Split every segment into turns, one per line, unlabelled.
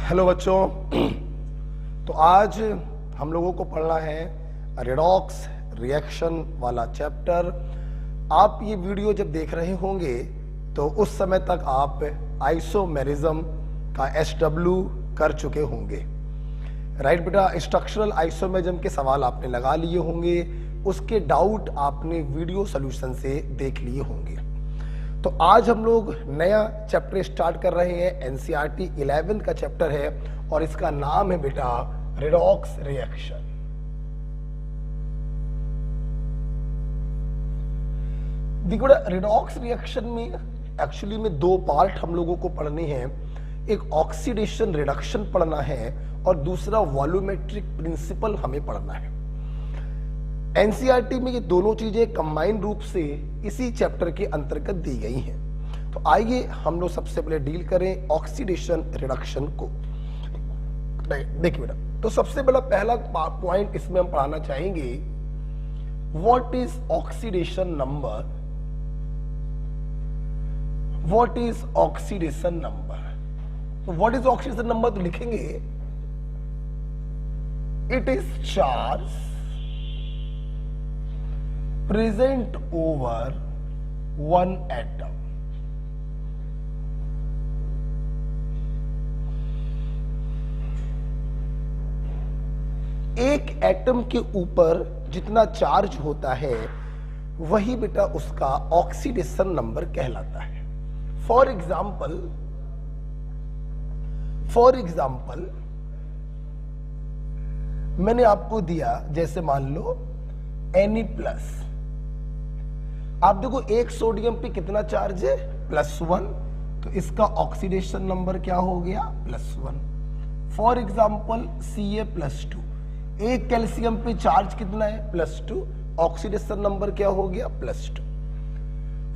Hello बच्चों। तो आज हम लोगों को पढ़ना है रेडॉक्स रिएक्शन वाला चैप्टर। आप ये वीडियो जब देख रहे होंगे तो उस समय तक आप आइसोमेरिज्म का SW कर चुके होंगे, राइट बेटा। स्ट्रक्चरल आइसोमेरिज्म के सवाल आपने लगा लिए होंगे, उसके डाउट आपने वीडियो सॉल्यूशन से देख लिए होंगे। तो आज हम लोग नया चैप्टर स्टार्ट कर रहे हैं। NCERT 11 का चैप्टर है और इसका नाम है बेटा रेडॉक्स रिएक्शन। देखो बेटा, रेडॉक्स रिएक्शन में एक्चुअली में दो पार्ट हम लोगों को पढ़ने हैं। एक ऑक्सीडेशन रिडक्शन पढ़ना है और दूसरा वॉल्यूमेट्रिक प्रिंसिपल हमें पढ़ना है। NCERT में ये दोनों चीजें कंबाइंड रूप से इसी चैप्टर के अंतर्गत दी गई हैं। तो आइए हम लोग सबसे पहले डील करें ऑक्सीडेशन रिडक्शन को। देखिए बेटा, तो सबसे पहला पॉइंट इसमें हम पढ़ाना चाहेंगे, what is oxidation number. What is oxidation number. तो व्हाट इज ऑक्सीडेशन नंबर तो लिखेंगे it is charge present over one atom। एक एटम के ऊपर जितना चार्ज होता है वही बेटा उसका ऑक्सीडेशन नंबर कहलाता है। फॉर एग्जाम्पल मैंने आपको दिया, जैसे मान लो Na+। आप देखो एक सोडियम पे कितना चार्ज है, +1, तो इसका ऑक्सीडेशन नंबर क्या हो गया, +1। फॉर एग्जाम्पल Ca+2, एक कैल्शियम पे चार्ज कितना है, +2, ऑक्सीडेशन नंबर क्या हो गया, +2।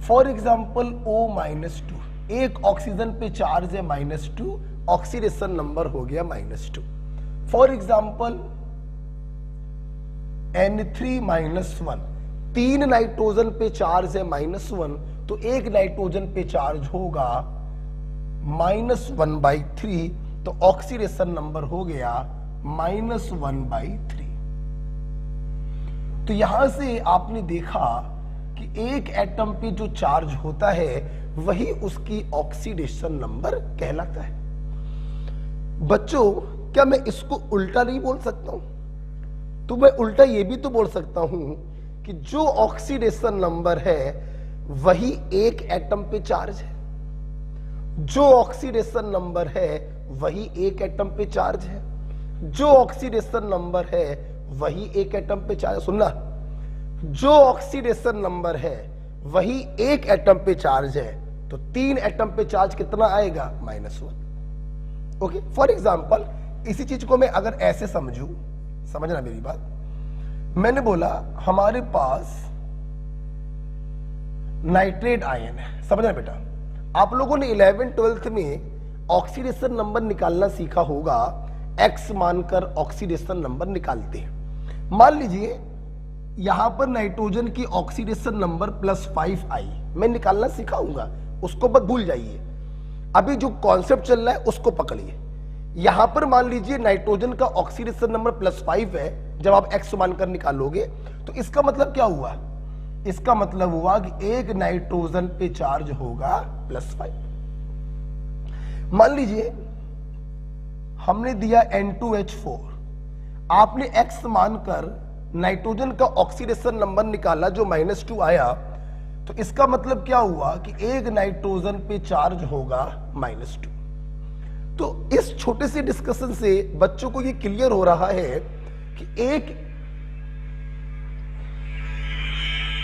फॉर एग्जाम्पल O-2, एक ऑक्सीजन पे चार्ज है -2, ऑक्सीडेशन नंबर हो गया -2। फॉर एग्जाम्पल N3-1, तीन नाइट्रोजन पे चार्ज है -1, तो एक नाइट्रोजन पे चार्ज होगा -1/3, तो ऑक्सीडेशन नंबर हो गया -1/3। तो यहां से आपने देखा कि एक एटम पे जो चार्ज होता है वही उसकी ऑक्सीडेशन नंबर कहलाता है। बच्चों, क्या मैं इसको उल्टा नहीं बोल सकता हूं? तो मैं उल्टा ये भी तो बोल सकता हूं कि जो ऑक्सीडेशन नंबर है वही एक एटम पे चार्ज है। जो ऑक्सीडेशन नंबर है वही एक एटम पे चार्ज है। जो ऑक्सीडेशन नंबर है वही एक एटम पे चार्ज। सुनना, जो ऑक्सीडेशन नंबर है वही एक एटम पे चार्ज है, तो तीन एटम पे चार्ज कितना आएगा, -1। ओके, फॉर एग्जाम्पल इसी चीज को मैं अगर ऐसे समझूं, समझना मेरी बात, मैंने बोला हमारे पास नाइट्रेट आयन है। समझना बेटा, आप लोगों ने 11th-12th में ऑक्सीडेशन नंबर निकालना सीखा होगा। X मानकर ऑक्सीडेशन नंबर निकालते हैं। मान लीजिए यहां पर नाइट्रोजन की ऑक्सीडेशन नंबर +5 आई, मैं निकालना सिखाऊंगा, उसको बस भूल जाइए। अभी जो कॉन्सेप्ट चल रहा है उसको पकड़िए। यहां पर मान लीजिए नाइट्रोजन का ऑक्सीडेशन नंबर +5 है, जब आप X मानकर निकालोगे तो इसका मतलब क्या हुआ, इसका मतलब हुआ कि एक नाइट्रोजन पे चार्ज होगा +5। मान लीजिए हमने दिया N2H4, आपने X मानकर नाइट्रोजन का ऑक्सीडेशन नंबर निकाला जो -2 आया, तो इसका मतलब क्या हुआ कि एक नाइट्रोजन पे चार्ज होगा -2। तो इस छोटे से डिस्कशन से बच्चों को ये क्लियर हो रहा है कि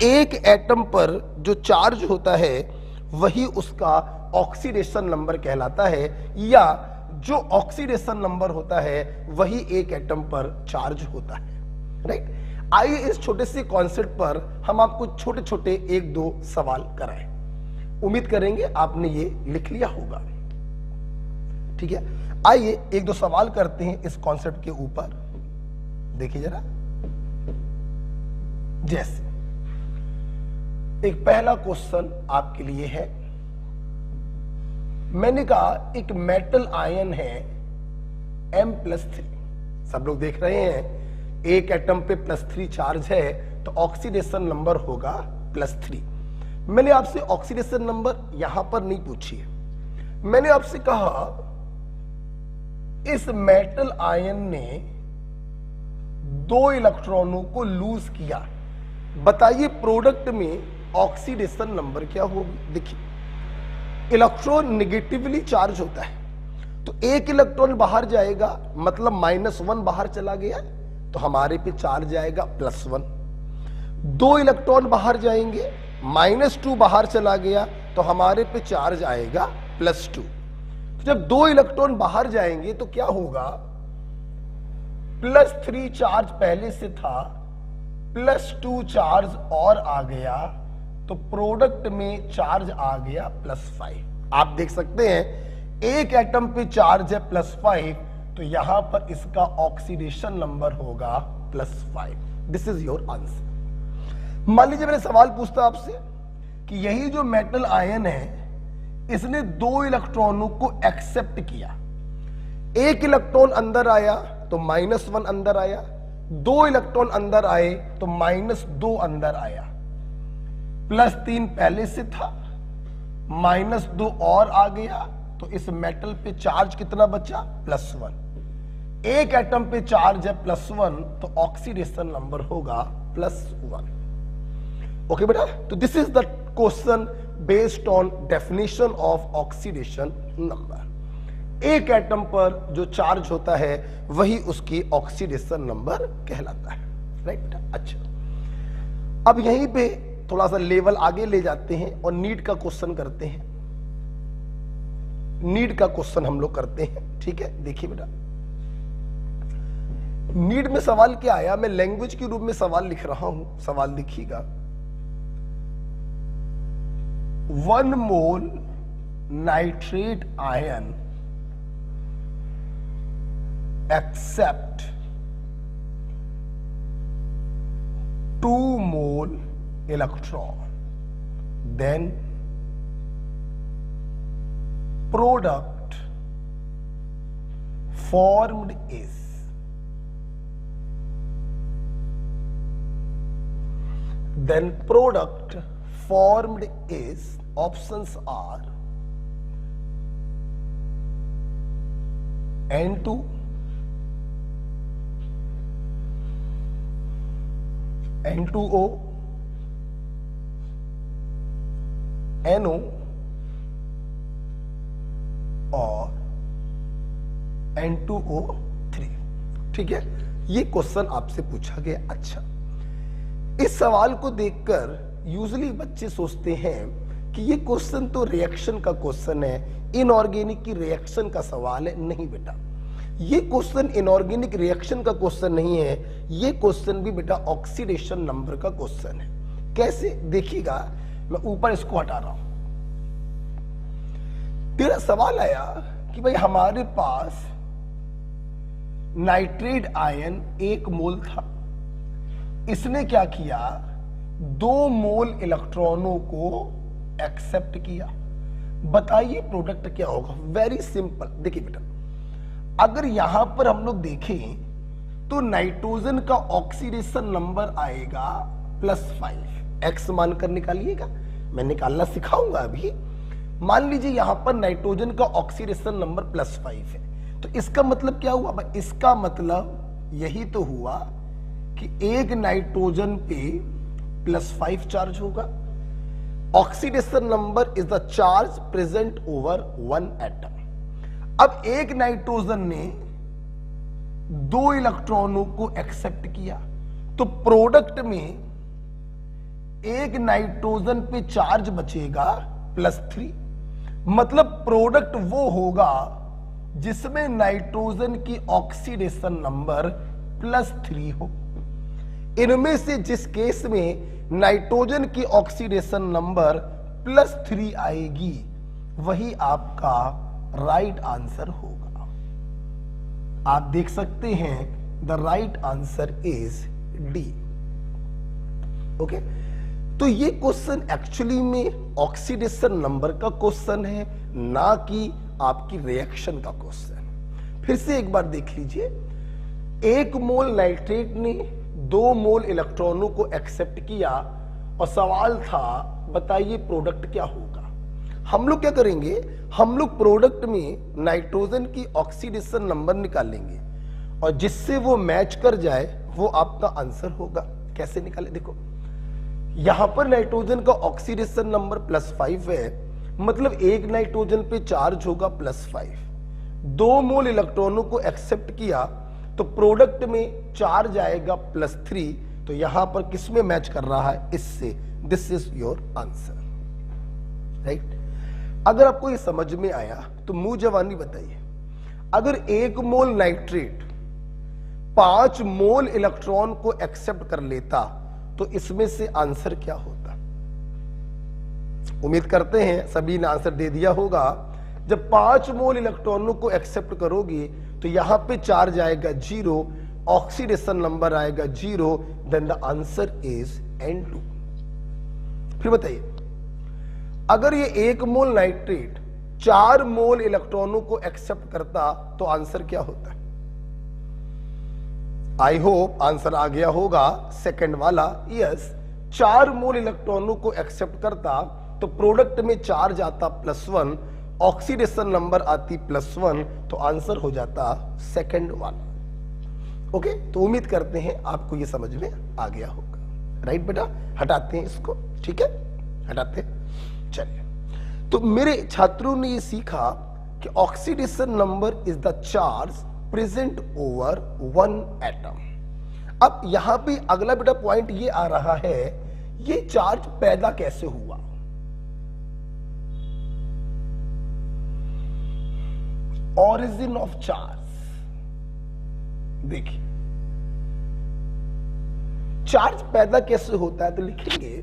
एक एटम पर जो चार्ज होता है वही उसका ऑक्सीडेशन नंबर कहलाता है, या जो ऑक्सीडेशन नंबर होता है वही एक एटम पर चार्ज होता है, राइट। आइए इस छोटे से कॉन्सेप्ट पर हम आपको छोटे छोटे 1-2 सवाल कराएं। उम्मीद करेंगे आपने ये लिख लिया होगा, ठीक है। आइए 1-2 सवाल करते हैं इस कॉन्सेप्ट के ऊपर। देखिए जरा, जैसे एक पहला क्वेश्चन आपके लिए है, मैंने कहा एक मेटल आयन है M+3। सब लोग देख रहे हैं एक एटम पे +3 चार्ज है तो ऑक्सीडेशन नंबर होगा +3। मैंने आपसे ऑक्सीडेशन नंबर यहां पर नहीं पूछी है, मैंने आपसे कहा इस मेटल आयन ने 2 इलेक्ट्रॉनों को लूज किया, बताइए प्रोडक्ट में ऑक्सीडेशन नंबर क्या होगी। देखिए इलेक्ट्रॉन नेगेटिवली चार्ज होता है तो एक इलेक्ट्रॉन बाहर जाएगा मतलब -1 बाहर चला गया तो हमारे पे चार्ज आएगा +1। 2 इलेक्ट्रॉन बाहर जाएंगे, -2 बाहर चला गया तो हमारे पे चार्ज आएगा +2। जब 2 इलेक्ट्रॉन बाहर जाएंगे तो क्या होगा, +3 चार्ज पहले से था, +2 चार्ज और आ गया तो प्रोडक्ट में चार्ज आ गया +5। आप देख सकते हैं एक एटम पे चार्ज है +5 तो यहां पर इसका ऑक्सीडेशन नंबर होगा +5। This is your answer. मान लीजिए मैंने सवाल पूछता आपसे कि यही जो मेटल आयन है इसने 2 इलेक्ट्रॉनों को एक्सेप्ट किया, एक इलेक्ट्रॉन अंदर आया तो -1 अंदर आया, 2 इलेक्ट्रॉन अंदर आए तो -2 अंदर आया, +3 पहले से था, -2 और आ गया तो इस मेटल पे चार्ज कितना बचा, +1। एक एटम पे चार्ज है +1 तो ऑक्सीडेशन नंबर होगा +1। ओके बेटा, तो this is the question based on definition of oxidation number. एक एटम पर जो चार्ज होता है वही उसकी ऑक्सीडेशन नंबर कहलाता है, राइट बेटा। अच्छा अब यहीं पे थोड़ा सा लेवल आगे ले जाते हैं और नीट का क्वेश्चन करते हैं। नीट का क्वेश्चन हम लोग करते हैं, ठीक है। देखिए बेटा नीट में सवाल क्या आया, मैं लैंग्वेज के रूप में सवाल लिख रहा हूं, सवाल देखिएगा। 1 मोल nitrate ion accept 2 mole electron, then product formed is options are N2, N2O, NO और N2O3। ठीक है, ये क्वेश्चन आपसे पूछा गया। अच्छा इस सवाल को देखकर यूजुअली बच्चे सोचते हैं कि ये क्वेश्चन तो रिएक्शन का क्वेश्चन है, इनऑर्गेनिक की रिएक्शन का सवाल है। नहीं बेटा, ये क्वेश्चन इनऑर्गेनिक रिएक्शन का क्वेश्चन नहीं है, ये क्वेश्चन भी बेटा ऑक्सीडेशन नंबर का क्वेश्चन है। कैसे देखिएगा, मैं ऊपर इसको हटा रहा हूं। तेरा सवाल आया कि भाई हमारे पास नाइट्रेट आयन 1 मोल था, इसने क्या किया, 2 मोल इलेक्ट्रॉनों को एक्सेप्ट किया, बताइए प्रोडक्ट क्या होगा। वेरी सिंपल, देखिए बेटा अगर यहां पर हम लोग देखें तो नाइट्रोजन का ऑक्सीडेशन नंबर आएगा +5। एक्स मानकर निकालिएगा, मैं निकालना सिखाऊंगा अभी। मान लीजिए यहां पर नाइट्रोजन का ऑक्सीडेशन नंबर +5 है, तो इसका मतलब क्या हुआ, इसका मतलब यही तो हुआ कि एक नाइट्रोजन पे +5 चार्ज होगा। Oxidation number is the charge present over 1 atom. अब एक नाइट्रोजन ने 2 इलेक्ट्रॉनों को एक्सेप्ट किया, तो प्रोडक्ट में एक नाइट्रोजन पे चार्ज बचेगा +3। मतलब प्रोडक्ट वो होगा जिसमें नाइट्रोजन की ऑक्सीडेशन नंबर +3 हो। इनमें से जिस केस में नाइट्रोजन की ऑक्सीडेशन नंबर +3 आएगी वही आपका राइट आंसर होगा। आप देख सकते हैं the right answer is D. Okay, तो ये क्वेश्चन एक्चुअली में ऑक्सीडेशन नंबर का क्वेश्चन है, ना कि आपकी रिएक्शन का क्वेश्चन। फिर से एक बार देख लीजिए, 1 मोल नाइट्रेट ने 2 मोल इलेक्ट्रॉनों को एक्सेप्ट किया और सवाल था बताइए प्रोडक्ट क्या होगा। हम लोग क्या करेंगे, हम लोग प्रोडक्ट में नाइट्रोजन की ऑक्सीडेशन नंबर निकालेंगे और जिससे वो मैच कर जाए वो आपका आंसर होगा। कैसे निकाले, देखो यहां पर नाइट्रोजन का ऑक्सीडेशन नंबर +5 है, मतलब एक नाइट्रोजन पे चार्ज होगा +5, 2 मोल इलेक्ट्रॉनों को एक्सेप्ट किया तो प्रोडक्ट में चार्ज आएगा +3, तो यहां पर किसमें मैच कर रहा है, इससे। This is your answer, right. अगर आपको ये समझ में आया तो मुंह जवानी बताइए, अगर 1 मोल नाइट्रेट 5 मोल इलेक्ट्रॉन को एक्सेप्ट कर लेता तो इसमें से आंसर क्या होता। उम्मीद करते हैं सभी ने आंसर दे दिया होगा। जब 5 मोल इलेक्ट्रॉनों को एक्सेप्ट करोगे तो यहां पे चार्ज आएगा 0, ऑक्सीडेशन नंबर आएगा 0, then the answer is N2। फिर बताइए, अगर ये 1 मोल नाइट्रेट 4 मोल इलेक्ट्रॉनों को एक्सेप्ट करता तो आंसर क्या होता। आई होप आंसर आ गया होगा सेकंड वाला, यस। 4 मोल इलेक्ट्रॉनों को एक्सेप्ट करता तो प्रोडक्ट में चार्ज आता +1, ऑक्सीडेशन नंबर आती +1, तो आंसर हो जाता सेकंड वाला। ओके, तो उम्मीद करते हैं आपको ये समझ में आ गया होगा, राइट बेटा। हटाते हैं इसको, ठीक है, हटाते हैं। चलिए, तो मेरे छात्रों ने ये सीखा कि oxidation number is the charge present over 1 atom. अब यहां पे अगला बेटा पॉइंट ये आ रहा है, ये चार्ज पैदा कैसे हुआ। ऑरिजिन ऑफ चार्ज, देखिए चार्ज पैदा कैसे होता है, तो लिखेंगे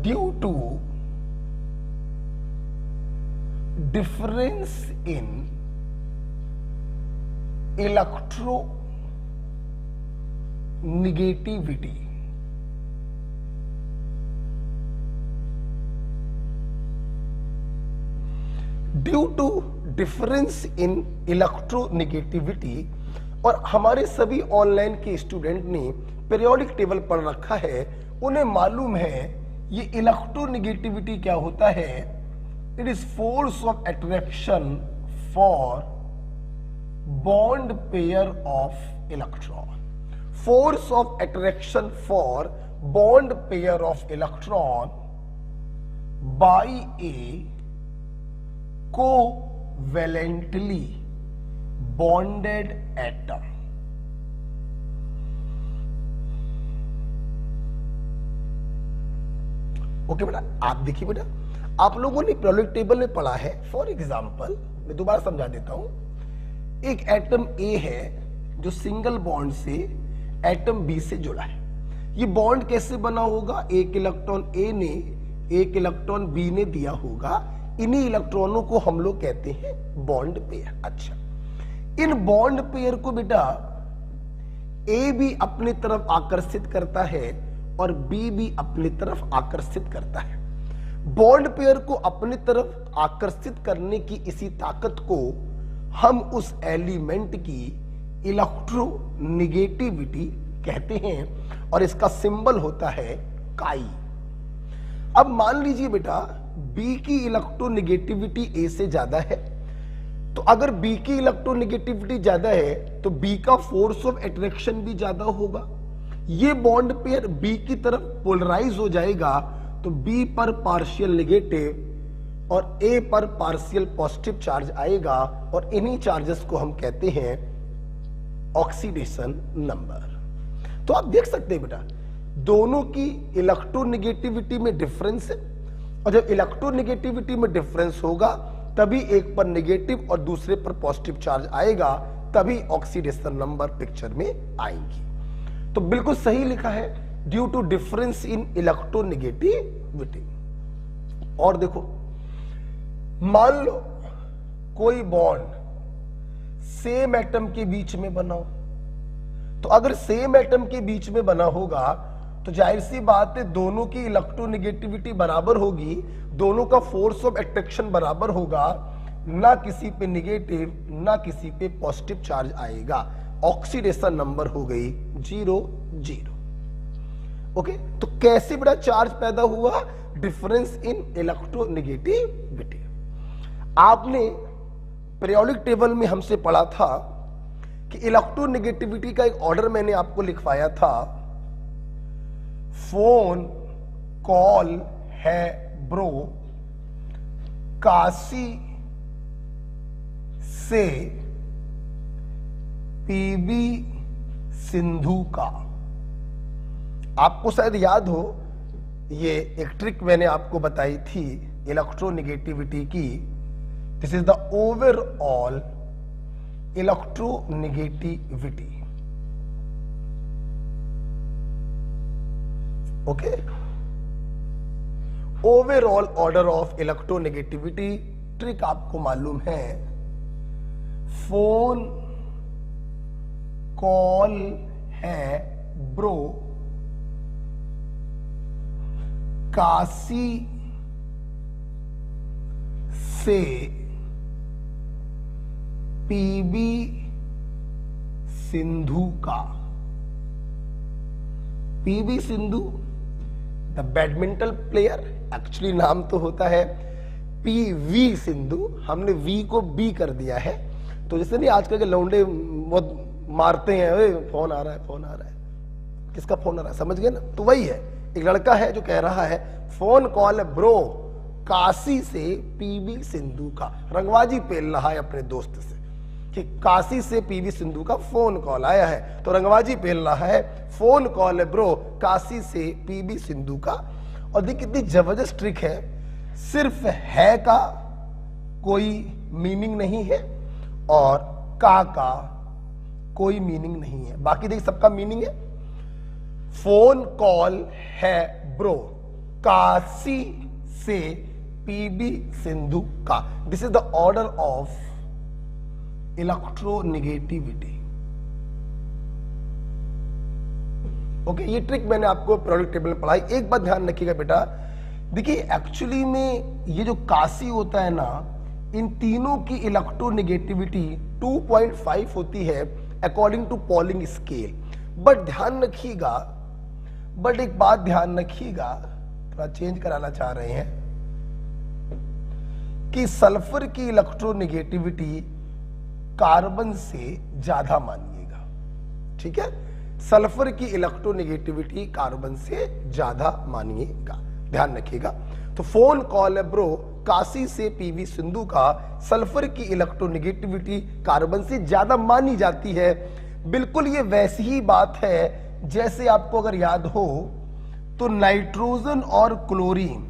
due to difference in electronegativity. Due to difference in electronegativity. और हमारे सभी ऑनलाइन के स्टूडेंट ने पीरियोडिक टेबल पढ़ रखा है, उन्हें मालूम है ये इलेक्ट्रोनिगेटिविटी क्या होता है। It is force of attraction for bond pair of electron. Force of attraction for bond pair of electron by A covalently bonded atom. Okay बेटा, आप देखिए बेटा, आप लोगों ने पीरियोडिक टेबल में पढ़ा है। फॉर एग्जांपल मैं दोबारा समझा देता हूं, एक एटम ए है जो सिंगल बॉन्ड से एटम बी से जुड़ा है। ये बॉन्ड कैसे बना होगा, एक इलेक्ट्रॉन ए ने एक इलेक्ट्रॉन बी ने दिया होगा, इन्हीं इलेक्ट्रॉनों को हम लोग कहते हैं बॉन्ड पेयर। अच्छा, इन बॉन्ड पेयर को बेटा ए भी अपनी तरफ आकर्षित करता है और बी भी अपनी तरफ आकर्षित करता है। बॉन्ड पेयर को अपनी तरफ आकर्षित करने की इसी ताकत को हम उस एलिमेंट की इलेक्ट्रोनिगेटिविटी कहते हैं और इसका सिंबल होता है काई। अब मान लीजिए बेटा बी की इलेक्ट्रोनिगेटिविटी ए से ज्यादा है, तो अगर बी की इलेक्ट्रोनिगेटिविटी ज्यादा है तो बी का फोर्स ऑफ अट्रैक्शन भी ज्यादा होगा। ये बॉन्ड पेयर बी की तरफ पोलराइज हो जाएगा, तो बी पर पार्शियल नेगेटिव और ए पर पार्शियल पॉजिटिव चार्ज आएगा और इन्हीं चार्जेस को हम कहते हैं ऑक्सीडेशन नंबर। तो आप देख सकते हैं बेटा दोनों की इलेक्ट्रोनिगेटिविटी में डिफरेंस है, और जब इलेक्ट्रोनिगेटिविटी में डिफरेंस होगा तभी एक पर नेगेटिव और दूसरे पर पॉजिटिव चार्ज आएगा, तभी ऑक्सीडेशन नंबर पिक्चर में आएंगी। तो बिल्कुल सही लिखा है, due to difference in electronegativity. और देखो मान लो कोई बॉन्ड सेम एटम के बीच में बना हो, तो अगर सेम एटम के बीच में बना होगा तो जाहिर सी बात है दोनों की इलेक्ट्रोनिगेटिविटी बराबर होगी, दोनों का फोर्स ऑफ अट्रैक्शन बराबर होगा, ना किसी पे निगेटिव ना किसी पे पॉजिटिव चार्ज आएगा, ऑक्सीडेशन नंबर हो गई 0 0। ओके, तो कैसे बड़ा चार्ज पैदा हुआ? Difference in electronegativity. आपने पीरियोडिक टेबल में हमसे पढ़ा था कि इलेक्ट्रोनेगेटिविटी का एक ऑर्डर मैंने आपको लिखवाया था, फोन कॉल है ब्रो, काशी से पीबी सिंधु का। आपको शायद याद हो, ये एक ट्रिक मैंने आपको बताई थी इलेक्ट्रोनेगेटिविटी की। This is the overall electronegativity. Okay, overall order of electronegativity. Trick आपको मालूम है, फोन कॉल है ब्रो, काशी से पीबी सिंधु का। PB Sindhu the badminton player, actually नाम तो होता है पीवी सिंधु, हमने वी को बी कर दिया है। तो जैसे नहीं आजकल के लौंडे बहुत मारते हैं, फोन आ रहा है, फोन आ रहा है, किसका फोन आ रहा है, समझ गए ना? तो वही है, एक लड़का है जो कह रहा है फोन कॉल है ब्रो, काशी से पीवी सिंधु का। रंगबाजी पेल रहा है अपने दोस्त से कि काशी से पीवी सिंधु का फोन कॉल आया है, तो रंगबाजी पेल रहा है फोन कॉल है ब्रो, काशी से पीवी सिंधु का। और देखिए कितनी जबरदस्त ट्रिक है, सिर्फ है का कोई मीनिंग नहीं है और का कोई मीनिंग नहीं है, बाकी देखिए सबका मीनिंग है। फोन कॉल है ब्रो, काशी से पीबी सिंधु का। This is the order of electronegativity. Okay, ये ट्रिक मैंने आपको पीरियोडिक टेबल में पढ़ाई। एक बात ध्यान रखिएगा बेटा, देखिए एक्चुअली में ये जो काशी होता है ना, इन तीनों की इलेक्ट्रोनेगेटिविटी 2.5 होती है according to Pauling scale. But ध्यान रखिएगा, बट एक बात ध्यान रखिएगा, थोड़ा चेंज कराना चाह रहे हैं कि सल्फर की इलेक्ट्रोनेगेटिविटी कार्बन से ज्यादा मानिएगा, ठीक है? सल्फर की इलेक्ट्रोनेगेटिविटी कार्बन से ज्यादा मानिएगा, ध्यान रखिएगा। तो फोन कॉल है ब्रो, काशी से पीवी सिंधु का, सल्फर की इलेक्ट्रोनेगेटिविटी कार्बन से ज्यादा मानी जाती है। बिल्कुल ये वैसी ही बात है जैसे आपको अगर याद हो तो नाइट्रोजन और क्लोरीन,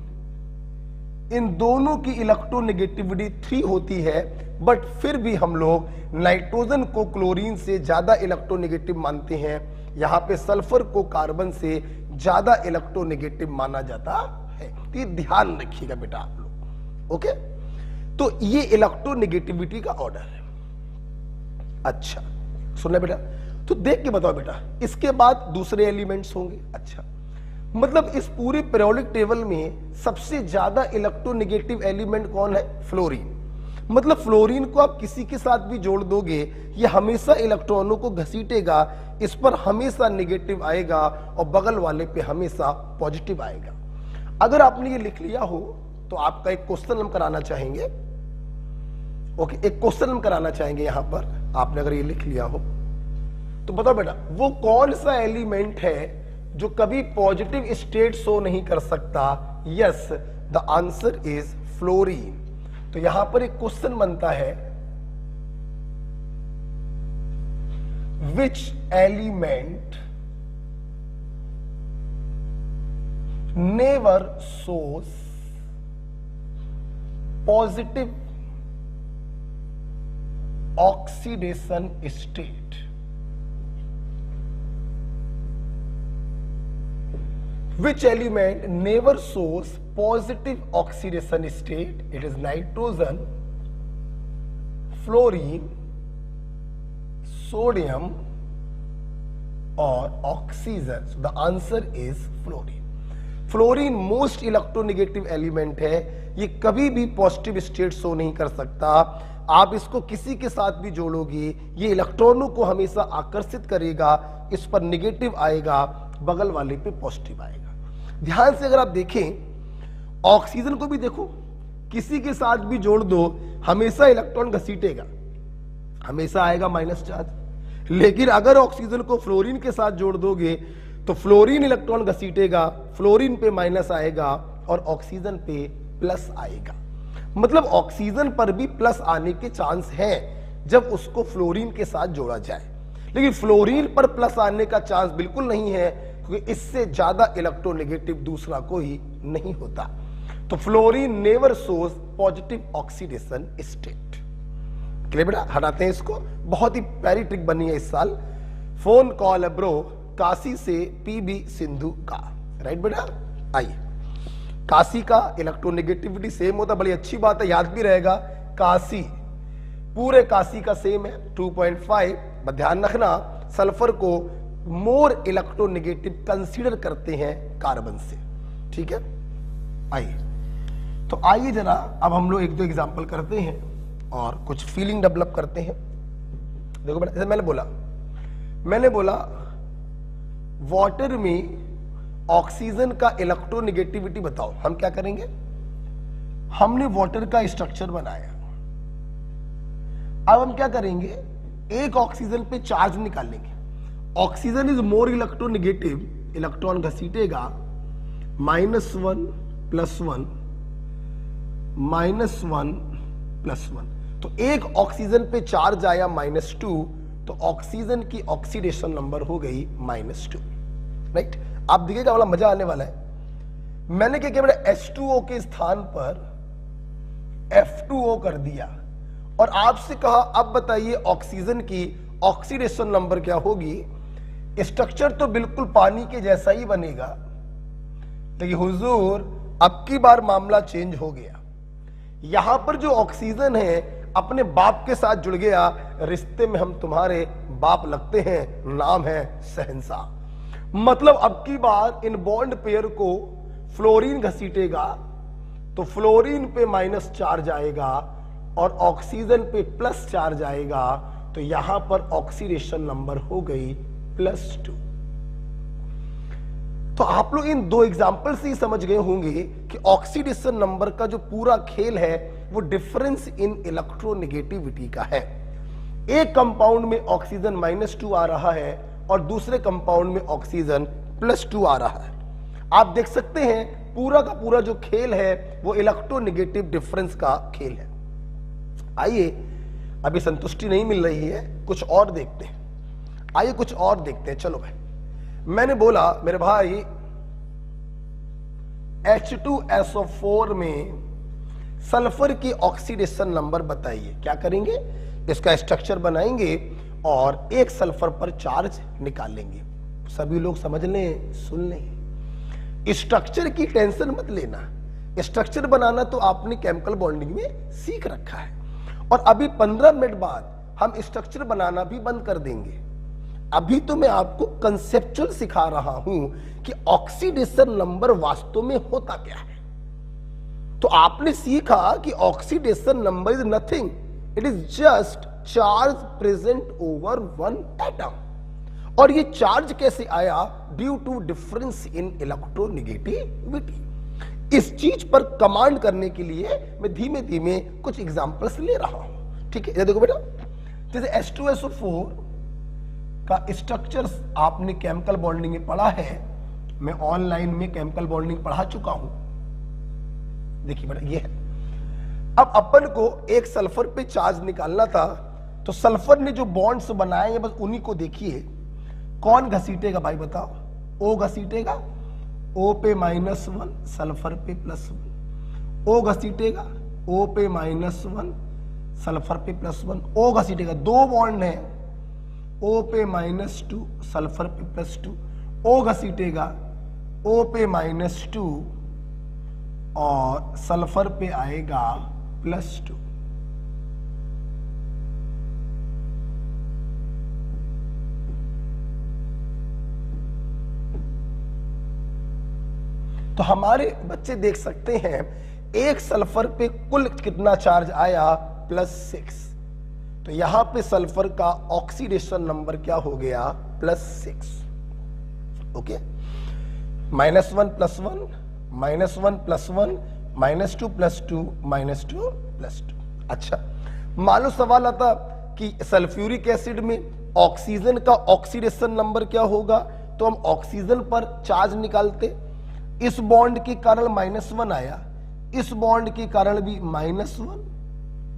इन दोनों की इलेक्ट्रोनेगेटिविटी 3 होती है, बट फिर भी हम लोग नाइट्रोजन को क्लोरीन से ज्यादा इलेक्ट्रोनेगेटिव मानते हैं। यहां पे सल्फर को कार्बन से ज्यादा इलेक्ट्रोनेगेटिव माना जाता है। तो ये ध्यान रखिएगा बेटा आप लोग। ओके, तो ये इलेक्ट्रोनेगेटिविटी का ऑर्डर है। अच्छा सुनना बेटा, तो देख के बताओ बेटा, इसके बाद दूसरे एलिमेंट्स होंगे। अच्छा, मतलब इस पूरे पीरियोडिक टेबल में सबसे ज्यादा इलेक्ट्रोनेगेटिव एलिमेंट कौन है? फ्लोरीन। मतलब फ्लोरीन को आप किसी के साथ भी जोड़ दोगे, ये हमेशा इलेक्ट्रॉनों को घसीटेगा, इस पर हमेशा नेगेटिव आएगा और बगल वाले पे हमेशा पॉजिटिव आएगा। अगर आपने ये लिख लिया हो तो आपका एक क्वेश्चन हम कराना चाहेंगे। ओके, एक क्वेश्चन हम कराना चाहेंगे यहां पर, आपने अगर ये लिख लिया हो तो बताओ बेटा वो कौन सा एलिमेंट है जो कभी पॉजिटिव स्टेट शो नहीं कर सकता? Yes, the answer is fluorine. तो यहां पर एक क्वेश्चन बनता है, which element never shows positive oxidation state? Which element never shows positive oxidation state? It is nitrogen, fluorine, sodium or oxygen. So the answer is fluorine. Fluorine most electronegative element है ये कभी भी positive state show नहीं कर सकता। आप इसको किसी के साथ भी जोड़ोगे, ये इलेक्ट्रॉनों को हमेशा आकर्षित करेगा, इस पर निगेटिव आएगा, बगल वाले पे पॉजिटिव आएगा। ध्यान से अगर आप देखें ऑक्सीजन को भी देखो, किसी के साथ भी जोड़ दो हमेशा इलेक्ट्रॉन घसीटेगा, हमेशा आएगा माइनस चार्ज। लेकिन अगर ऑक्सीजन को फ्लोरीन के साथ जोड़ दोगे तो फ्लोरीन इलेक्ट्रॉन घसीटेगा, फ्लोरीन पे माइनस आएगा और ऑक्सीजन पे प्लस आएगा। मतलब ऑक्सीजन पर भी प्लस आने के चांस हैं जब उसको फ्लोरीन के साथ जोड़ा जाए, लेकिन फ्लोरीन पर प्लस आने का चांस बिल्कुल नहीं है, क्योंकि इससे ज्यादा इलेक्ट्रोनेगेटिव दूसरा कोई नहीं होता। तो fluorine never shows positive oxidation state. Clear बेटा? हटाते हैं इसको। बहुत ही प्यारी ट्रिक बनी है इस साल। फोन कॉल है ब्रो काशी से पीबी सिंधु का। राइट बेटा? आइए, काशी का इलेक्ट्रोनेगेटिविटी सेम होता, बड़ी अच्छी बात है, याद भी रहेगा। काशी पूरे काशी का सेम है 2.5। ध्यान रखना सल्फर को मोर इलेक्ट्रोनेगेटिव कंसीडर करते हैं कार्बन से। ठीक है, आइए तो आइए जरा अब हम लोग एक दो एग्जांपल करते हैं और कुछ फीलिंग डेवलप करते हैं। देखो बेटा, जैसे मैंने बोला वाटर में ऑक्सीजन का इलेक्ट्रोनेगेटिविटी बताओ। हम क्या करेंगे, हमने वाटर का स्ट्रक्चर बनाया, अब हम क्या करेंगे, एक ऑक्सीजन पे चार्ज निकालेंगे। Oxygen is more electronegative, electron घसीटेगा -1 + 1 -1 + 1। तो एक ऑक्सीजन पे चार्ज आया -2, तो ऑक्सीजन की ऑक्सीडेशन नंबर हो गई -2। राइट? आप देखिएगा वाला मजा आने वाला है। मैंने क्या किया बेटा, H2O के स्थान पर F2O कर दिया और आपसे कहा अब बताइए ऑक्सीजन की ऑक्सीडेशन नंबर क्या होगी। स्ट्रक्चर तो बिल्कुल पानी के जैसा ही बनेगा, लेकिन हुजूर अब की बार मामला चेंज हो गया। यहां पर जो ऑक्सीजन है अपने बाप के साथ जुड़ गया, रिश्ते में हम तुम्हारे बाप लगते हैं, नाम है शहंशाह। मतलब अब की बार इन बॉन्ड पेयर को फ्लोरीन घसीटेगा तो फ्लोरीन पे माइनस चार्ज आएगा और ऑक्सीजन पे प्लस चार्ज आएगा, तो यहां पर ऑक्सीडेशन नंबर हो गई +2। तो आप लोग इन दो एग्जाम्पल से ही समझ गए होंगे कि ऑक्सीडेशन नंबर का जो पूरा खेल है वो डिफरेंस इन इलेक्ट्रोनेगेटिविटी का है। एक कंपाउंड में ऑक्सीजन -2 आ रहा है और दूसरे कंपाउंड में ऑक्सीजन +2 आ रहा है। आप देख सकते हैं पूरा का पूरा जो खेल है वो इलेक्ट्रोनेगेटिव डिफरेंस का खेल है। आइए, अभी संतुष्टि नहीं मिल रही है, कुछ और देखते हैं। आइए कुछ और देखते हैं। चलो भाई, मैंने बोला मेरे भाई H2SO4 में सल्फर की ऑक्सीडेशन नंबर बताइए। क्या करेंगे, इसका स्ट्रक्चर बनाएंगे और एक सल्फर पर चार्ज निकालेंगे। सभी लोग समझ लें, सुन लें, स्ट्रक्चर की टेंशन मत लेना। स्ट्रक्चर बनाना तो आपने केमिकल बॉन्डिंग में सीख रखा है और अभी 15 मिनट बाद हम स्ट्रक्चर बनाना भी बंद कर देंगे। अभी तो मैं आपको कंसेप्चुअल सिखा रहा हूं कि ऑक्सीडेशन नंबर वास्तव में होता क्या है। तो आपने सीखा कि oxidation number is nothing, it is just charge present over one atom. और ये चार्ज कैसे आया, due to difference in electronegativity. इस चीज पर कमांड करने के लिए मैं धीमे धीमे कुछ एग्जांपल्स ले रहा हूं। ठीक है, ये देखो बेटा, जैसे H2SO4 का स्ट्रक्चर आपने केमिकल बॉन्डिंग में पढ़ा है, मैं ऑनलाइन में केमिकल बॉन्डिंग पढ़ा चुका हूं। देखिए बेटा, ये है। अब अपन को एक सल्फर पे चार्ज निकालना था, तो सल्फर ने जो बॉन्ड्स बनाए हैं बस उन्हीं को देखिए। कौन घसीटेगा भाई बताओ, O घसीटेगा, O पे -1 सल्फर पे +1, O घसीटेगा, O पे -1 सल्फर पे +1, O घसीटेगा, दो बॉन्ड है, O पे -2 सल्फर पे +2, O घसीटेगा, O पे -2 और सल्फर पे आएगा +2। तो हमारे बच्चे देख सकते हैं एक सल्फर पे कुल कितना चार्ज आया, +6। तो यहां पे सल्फर का ऑक्सीडेशन नंबर क्या हो गया, +6। ओके, -1 + 1 -1 + 1 -2 + 2 -2 + 2। अच्छा, मान लो सवाल आता कि सल्फ्यूरिक एसिड में ऑक्सीजन का ऑक्सीडेशन नंबर क्या होगा, तो हम ऑक्सीजन पर चार्ज निकालते। इस बॉन्ड के कारण -1 आया, इस बॉन्ड के कारण भी -1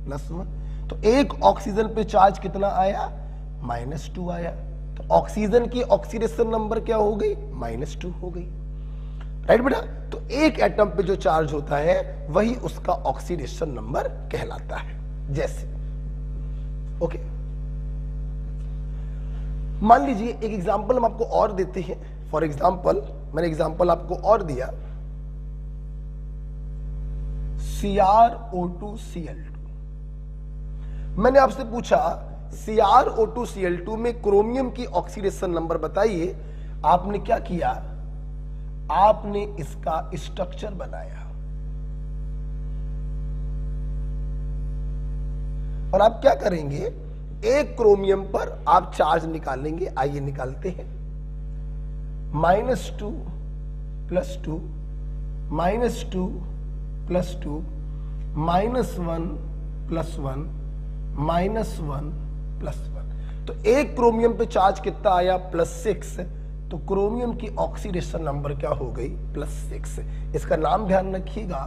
+ 1, तो एक ऑक्सीजन पे चार्ज कितना आया, -2 आया। तो ऑक्सीजन की ऑक्सीडेशन नंबर क्या हो गई, -2 हो गई। राइट बेटा, तो एक एटम पे जो चार्ज होता है वही उसका ऑक्सीडेशन नंबर कहलाता है। जैसे ओके, मान लीजिए एक एग्जांपल हम आपको और देते हैं। फॉर एग्जांपल, मैंने एग्जांपल आपको और दिया, CrO2Cl2। मैंने आपसे पूछा CrO2Cl2 में क्रोमियम की ऑक्सीडेशन नंबर बताइए। आपने क्या किया, आपने इसका स्ट्रक्चर बनाया और आप क्या करेंगे, एक क्रोमियम पर आप चार्ज निकालेंगे। आइए निकालते हैं। -2 + 2 -2 + 2 -1 + 1 -1 + 1। तो एक क्रोमियम पे चार्ज कितना आया, +6। तो क्रोमियम की ऑक्सीडेशन नंबर क्या हो गई, +6। इसका नाम ध्यान रखिएगा,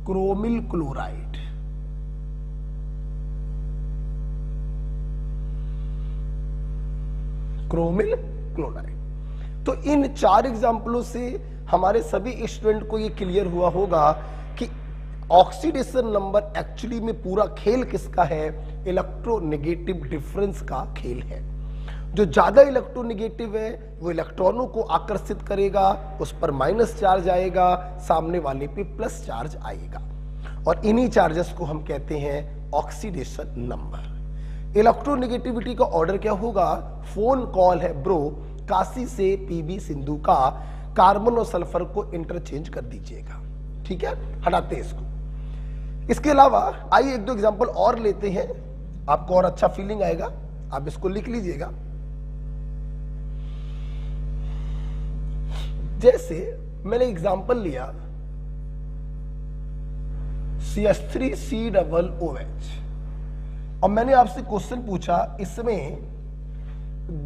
क्रोमिल क्लोराइड। Chromyl chloride. तो इन 4 एग्जाम्पलों से हमारे सभी स्टूडेंट को यह क्लियर हुआ होगा कि ऑक्सीडेशन नंबर एक्चुअली में पूरा खेल किसका है, इलेक्ट्रोनेगेटिव डिफरेंस का खेल है। जो ज्यादा इलेक्ट्रोनेगेटिव है वो इलेक्ट्रॉनों को आकर्षित करेगा, उस पर माइनस चार्ज आएगा, सामने वाले पे प्लस चार्ज आएगा, और इन्हीं चार्जेस को हम कहते हैं ऑक्सीडेशन नंबर। इलेक्ट्रोनेगेटिविटी का ऑर्डर क्या होगा, फोन कॉल है ब्रो, काशी से पीबी सिंधु का, कार्बन और सल्फर को इंटरचेंज कर दीजिएगा। ठीक है, हटाते हैं इसको। इसके अलावा आइए 1-2 एग्जांपल और लेते हैं, आपको और अच्छा फीलिंग आएगा। आप इसको लिख लीजिएगा। जैसे मैंने एग्जांपल लिया CH3COOH, और मैंने आपसे क्वेश्चन पूछा इसमें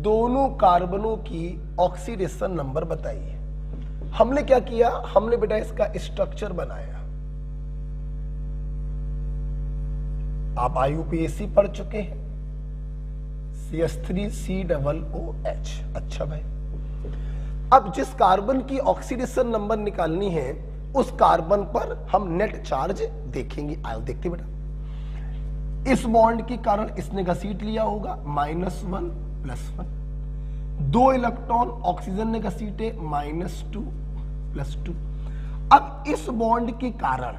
दोनों कार्बनों की ऑक्सीडेशन नंबर बताइए। हमने क्या किया, हमने बेटा इसका स्ट्रक्चर बनाया। आप IUPAC पढ़ चुके हैं, CH3COOH। अच्छा भाई, अब जिस कार्बन की ऑक्सीडेशन नंबर निकालनी है उस कार्बन पर हम नेट चार्ज देखेंगे। आयो देखते बेटा, इस बॉन्ड के कारण इसने घसीट लिया होगा -1 + 1, 2 इलेक्ट्रॉन ऑक्सीजन ने घसीटे -2 + 2। अब इस बॉन्ड के कारण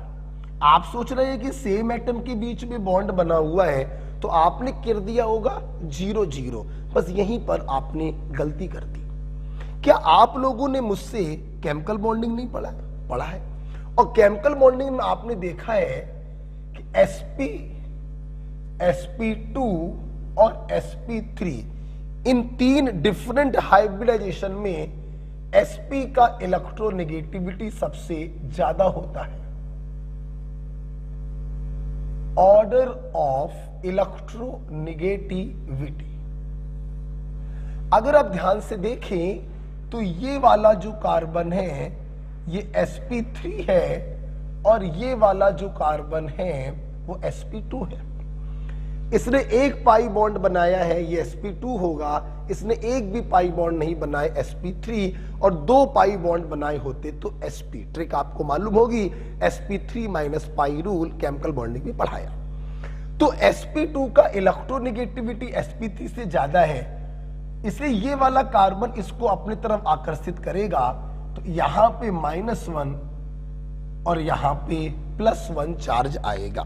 आप सोच रहे हैं कि सेम एटम के बीच में बॉन्ड बना हुआ है, तो आपने कर दिया होगा 0-0, बस यहीं पर आपने गलती कर दी। क्या आप लोगों ने मुझसे केमिकल बॉन्डिंग नहीं पढ़ा है? और केमिकल बॉन्डिंग में आपने देखा है कि sp2 और sp3 इन 3 डिफरेंट हाइब्रिडाइजेशन में sp का इलेक्ट्रोनेगेटिविटी सबसे ज्यादा होता है। ऑर्डर ऑफ इलेक्ट्रोनेगेटिविटी, अगर आप ध्यान से देखें तो ये वाला जो कार्बन है ये sp3 है, और ये वाला जो कार्बन है वो sp2 है। इसने एक पाई बॉन्ड बनाया है, ये sp2 होगा। इसने एक भी पाई बॉन्ड नहीं बनाए sp3, और 2 पाई बॉन्ड बनाए होते तो sp। ट्रिक आपको मालूम होगी, sp3 - पाई रूल केमिकल बॉन्डिंग में पढ़ाया। तो sp2 का इलेक्ट्रोनेगेटिविटी sp3 से ज्यादा है, इसलिए ये वाला कार्बन इसको अपनी तरफ आकर्षित करेगा। तो यहां पे -1 और यहां पे +1 चार्ज आएगा।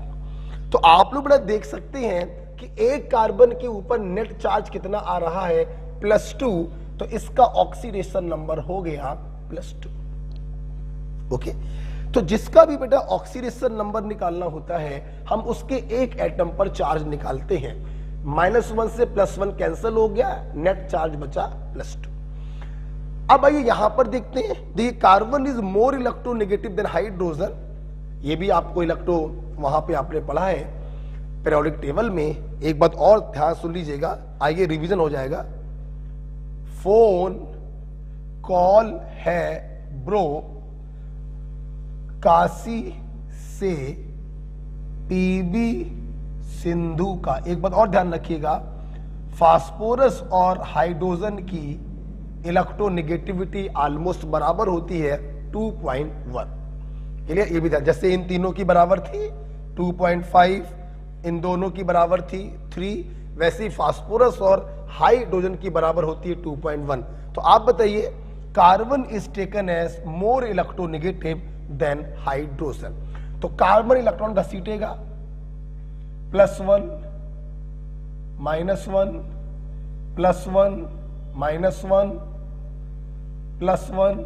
तो आप लोग बड़ा देख सकते हैं कि एक कार्बन के ऊपर नेट चार्ज कितना आ रहा है, +2, तो इसका ऑक्सीडेशन नंबर हो गया +2। ओके, तो जिसका भी बेटा ऑक्सीडेशन नंबर निकालना होता है हम उसके एक एटम पर चार्ज निकालते हैं। -1 से +1 कैंसिल हो गया, नेट चार्ज बचा +2। अब आइए यहां पर देखते हैं, देखिए carbon is more electronegative than hydrogen. ये भी आपको इलेक्ट्रो वहां पे आपने पढ़ा है पीरियोडिक टेबल में। एक बात और ध्यान सुन लीजिएगा, आइए रिवीजन हो जाएगा। फोन कॉल है ब्रो, काशी से पीबी सिंधु का। एक बात और ध्यान रखिएगा, फास्फोरस और हाइड्रोजन की इलेक्ट्रोनेगेटिविटी ऑलमोस्ट बराबर होती है 2.1। ये भी ध्यान, जैसे इन तीनों की बराबर थी 2.5, इन दोनों की बराबर थी 3, वैसे ही फास्फोरस और हाइड्रोजन की बराबर होती है 2.1। तो आप बताइए carbon is taken as more electronegative than hydrogen. तो कार्बन इलेक्ट्रॉन घसीटेगा, +1 -1 +1 -1 +1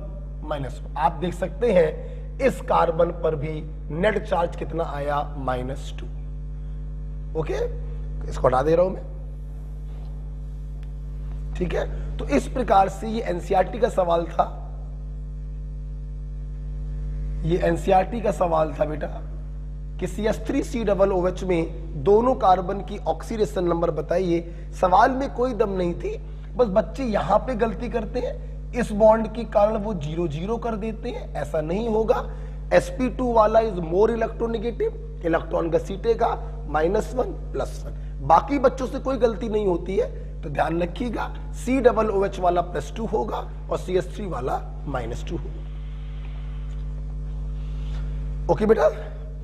-1। आप देख सकते हैं इस कार्बन पर भी नेट चार्ज कितना आया, -2। ओके, इसको हटा दे रहा हूं मैं, ठीक है। तो इस प्रकार से ये एनसीईआरटी का सवाल था, ये एनसीईआरटी का सवाल था बेटा कि CH3COOH में दोनों कार्बन की ऑक्सीडेशन नंबर बताइए। सवाल में कोई दम नहीं थी, बस बच्चे यहां पे गलती करते हैं, इस बॉन्ड के कारण वो 0-0 कर देते हैं। ऐसा नहीं होगा। sp2 वाला इज मोर इलेक्ट्रोनेगेटिव, इलेक्ट्रॉन घसीटेगा -1 +1। बाकी बच्चों से कोई गलती नहीं होती है, तो ध्यान रखिएगा COOH वाला +2 होगा और CH3 वाला -2 होगा। ओके बेटा,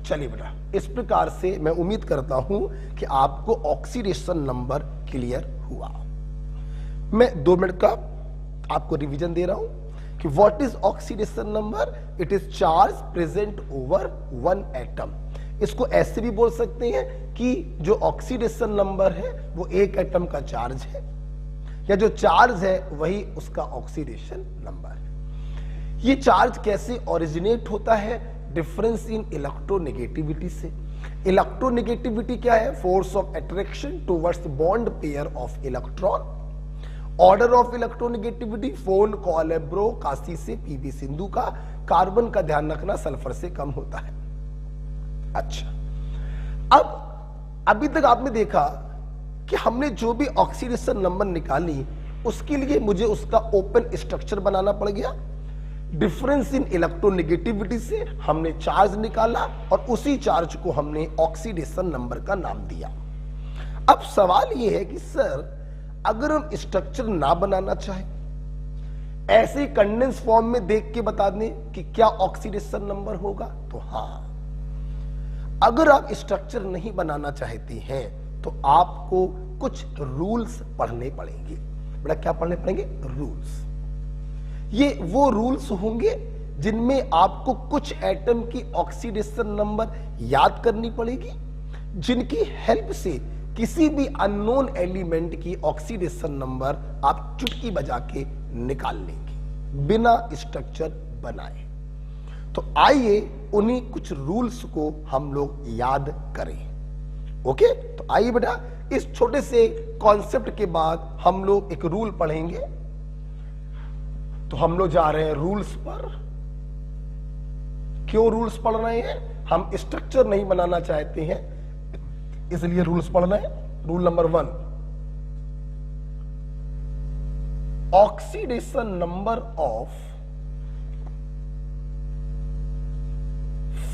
चलिए बेटा, इस प्रकार से मैं उम्मीद करता हूं कि आपको ऑक्सीडेशन नंबर क्लियर हुआ। मैं 2 मिनट का आपको रिवीजन दे रहा हूं कि what is oxidation number. It is charge present over 1 atom. इसको ऐसे भी बोल सकते हैं कि जो ऑक्सीडेशन नंबर है वो एक एटम का चार्ज है, या जो चार्ज है वही उसका ऑक्सीडेशन नंबर है। ये चार्ज कैसे ओरिजिनेट होता है, डिफरेंस इन इलेक्ट्रोनेगेटिविटी से। इलेक्ट्रोनेगेटिविटी क्या है, force of attraction towards bond pair of electron. Order of electronegativity, phone call है ब्रो, काशी से पीबी सिंधु का। कार्बन का ध्यान रखना सल्फर से कम होता है। अच्छा, अब अभी तक आपने देखा कि हमने जो भी ऑक्सीडेशन नंबर निकाली उसके लिए मुझे उसका ओपन स्ट्रक्चर बनाना पड़ गया। डिफरेंस इन इलेक्ट्रोनेगेटिविटी से हमने चार्ज निकाला और उसी चार्ज को हमने ऑक्सीडेशन नंबर का नाम दिया। अब सवाल यह है कि सर अगर हम स्ट्रक्चर ना बनाना चाहें, ऐसे कंडेंस फॉर्म में देख के बता दें कि क्या ऑक्सीडेशन नंबर होगा, तो हाँ। अगर आप स्ट्रक्चर नहीं बनाना चाहते हैं तो आपको कुछ रूल्स पढ़ने पड़ेंगे। बेटा क्या पढ़ने पड़ेंगे, रूल्स। ये वो रूल्स होंगे जिनमें आपको कुछ एटम की ऑक्सीडेशन नंबर याद करनी पड़ेगी, जिनकी हेल्प से किसी भी अननोन एलिमेंट की ऑक्सीडेशन नंबर आप चुटकी बजा के निकाल लेंगे बिना स्ट्रक्चर बनाए। तो आइए उन्हीं कुछ रूल्स को हम लोग याद करें। ओके, तो आइए बेटा इस छोटे से कॉन्सेप्ट के बाद हम लोग एक रूल पढ़ेंगे। तो हम लोग जा रहे हैं रूल्स पर। क्यों रूल्स पढ़ रहे हैं, हम स्ट्रक्चर नहीं बनाना चाहते हैं इसलिए रूल्स पढ़ रहे हैं। Rule number 1, oxidation number of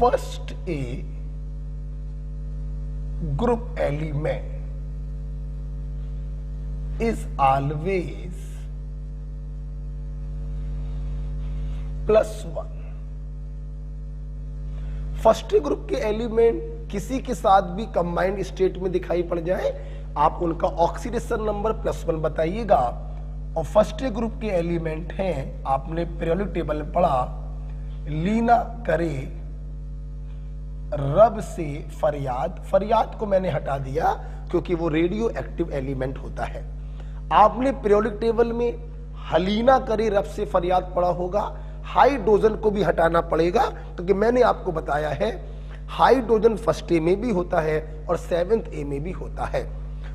first A group element is always +1। First group के एलिमेंट किसी के साथ भी कंबाइंड स्टेट में दिखाई पड़ जाए, आप उनका ऑक्सीडेशन नंबर +1 बताइएगा। और फर्स्ट ग्रुप के एलिमेंट हैं, आपने पीरियोडिक टेबल में पढ़ा, लीना करे रब से फरियाद। फरियाद को मैंने हटा दिया क्योंकि वो रेडियो एक्टिव एलिमेंट होता है। आपने पीरियोडिक टेबल में हलीना करे रब से फरियाद पढ़ा होगा। हाइड्रोजन को भी हटाना पड़ेगा, क्योंकि मैंने आपको बताया है हाइड्रोजन फर्स्ट ए में भी होता है और सेवेंथ ए में भी होता है।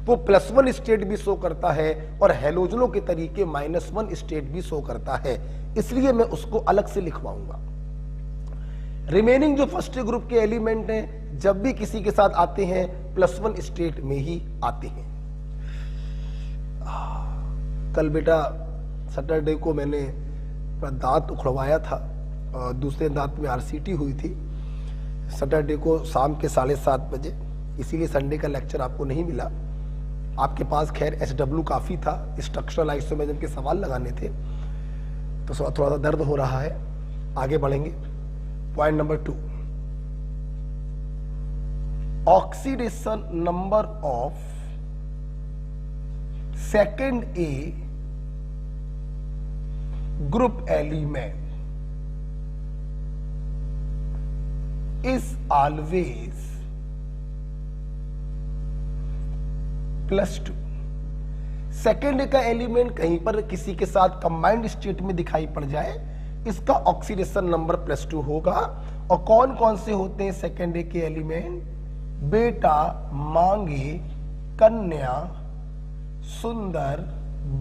वो +1 स्टेट भी शो करता है और हैलोजनों के तरीके -1 स्टेट भी शो करता है, इसलिए मैं उसको अलग से लिखवाऊंगा। रिमेनिंग जो फर्स्ट ग्रुप के एलिमेंट हैं जब भी किसी के साथ आते हैं +1 स्टेट में ही आते हैं। कल बेटा सैटरडे को मैंने दांत उखड़वाया था और दूसरे दांत में RCT हुई थी सैटरडे को शाम के 7:30 बजे, इसीलिए संडे का लेक्चर आपको नहीं मिला। आपके पास खैर SW काफी था, स्ट्रक्चरल आइसोमेरिज्म के सवाल लगाने थे, तो थोड़ा सा दर्द हो रहा है। आगे बढ़ेंगे। Point number 2, oxidation number of second A group element is always +2। Second का एलिमेंट कहीं पर किसी के साथ कंबाइंड स्टेट में दिखाई पड़ जाए, इसका ऑक्सीडेशन नंबर +2 होगा। और कौन कौन से होते हैं सेकेंड के एलिमेंट? बेटा, मांगे, कन्या, सुंदर,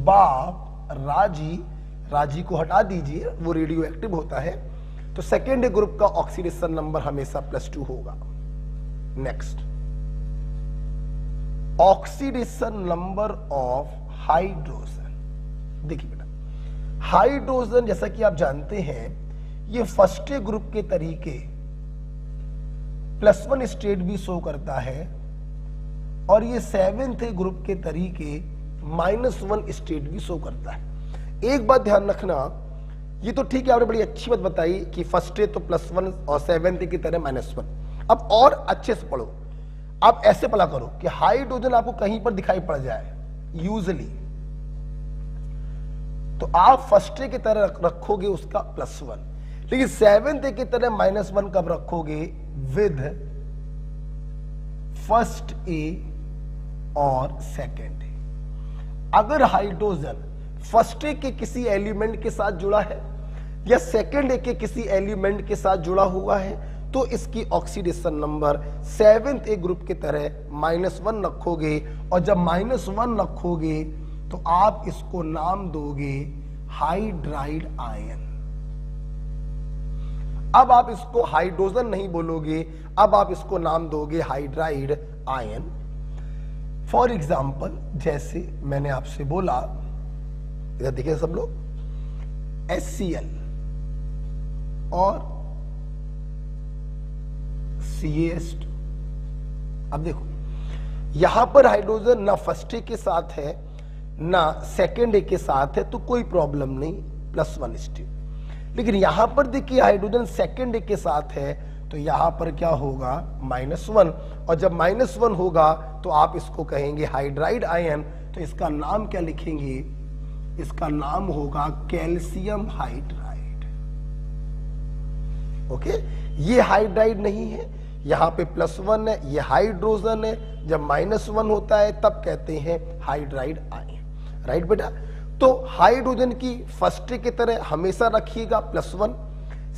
बाप, राजी। राजी को हटा दीजिए, वो रेडियो एक्टिव होता है। तो सेकेंड ग्रुप का ऑक्सीडेशन नंबर हमेशा +2 होगा। Next, oxidation number of hydrogen. देखिए बेटा, हाइड्रोजन जैसा कि आप जानते हैं ये फर्स्ट ग्रुप के तरीके +1 स्टेट भी शो करता है और ये सेवेंथ ग्रुप के तरीके -1 स्टेट भी शो करता है। एक बात ध्यान रखना, ये तो ठीक है, आपने बड़ी अच्छी बात बताई कि फर्स्ट ए तो +1 और सेवेंथ की तरह -1। अब और अच्छे से पढ़ो, आप ऐसे पढ़ा करो कि हाइड्रोजन आपको कहीं पर दिखाई पड़ जाए यूजली, तो आप फर्स्ट ए की तरह रखोगे उसका +1, लेकिन सेवेंथ ए की तरह -1 कब रखोगे? विद फर्स्ट ए और सेकेंड ए। अगर हाइड्रोजन फर्स्ट ए के किसी एलिमेंट के साथ जुड़ा है या सेकेंड ए के किसी एलिमेंट के साथ जुड़ा हुआ है तो इसकी oxidation number seventh A group की तरह -1 रखोगे। और जब -1 रखोगे तो आप इसको नाम दोगे हाइड्राइड आयन। अब आप इसको हाइड्रोजन नहीं बोलोगे, अब आप इसको नाम दोगे हाइड्राइड आयन। फॉर एग्जाम्पल, जैसे मैंने आपसे बोला, इधर देखिए सब लोग, HCl और CaS2। अब देखो यहां पर हाइड्रोजन ना फर्स्ट ए के साथ है ना सेकेंड ए के साथ है, तो कोई प्रॉब्लम नहीं, +1 स्टेट। लेकिन यहां पर देखिए हाइड्रोजन सेकेंड ए के साथ है, तो यहां पर क्या होगा? -1। और जब -1 होगा तो आप इसको कहेंगे हाइड्राइड आयन। तो इसका नाम क्या लिखेंगे? इसका नाम होगा कैल्शियम हाइड्राइड। ओके, ये हाइड्राइड नहीं है, यहां पे +1 है, ये हाइड्रोजन है। जब -1 होता है तब कहते हैं हाइड्राइड आयन। राइट बेटा, तो हाइड्रोजन की फर्स्ट ए की तरह हमेशा रखिएगा +1,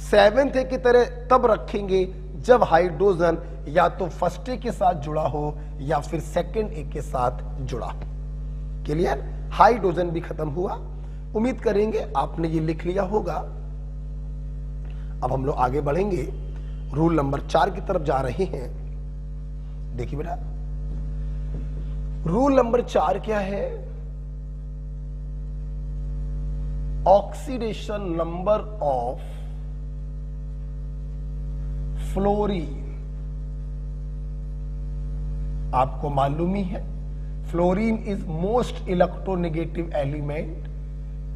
सेवेंथ ए की तरह तब रखेंगे जब हाइड्रोजन या तो फर्स्ट ए के साथ जुड़ा हो या फिर सेकेंड ए के साथ जुड़ा हो। क्लियर? हाइड्रोजन भी खत्म हुआ। उम्मीद करेंगे आपने ये लिख लिया होगा। अब हम लोग आगे बढ़ेंगे, रूल नंबर 4 की तरफ जा रहे हैं। देखिए बेटा, रूल नंबर 4 क्या है? Oxidation number of fluorine. आपको मालूम ही है fluorine is most electronegative element.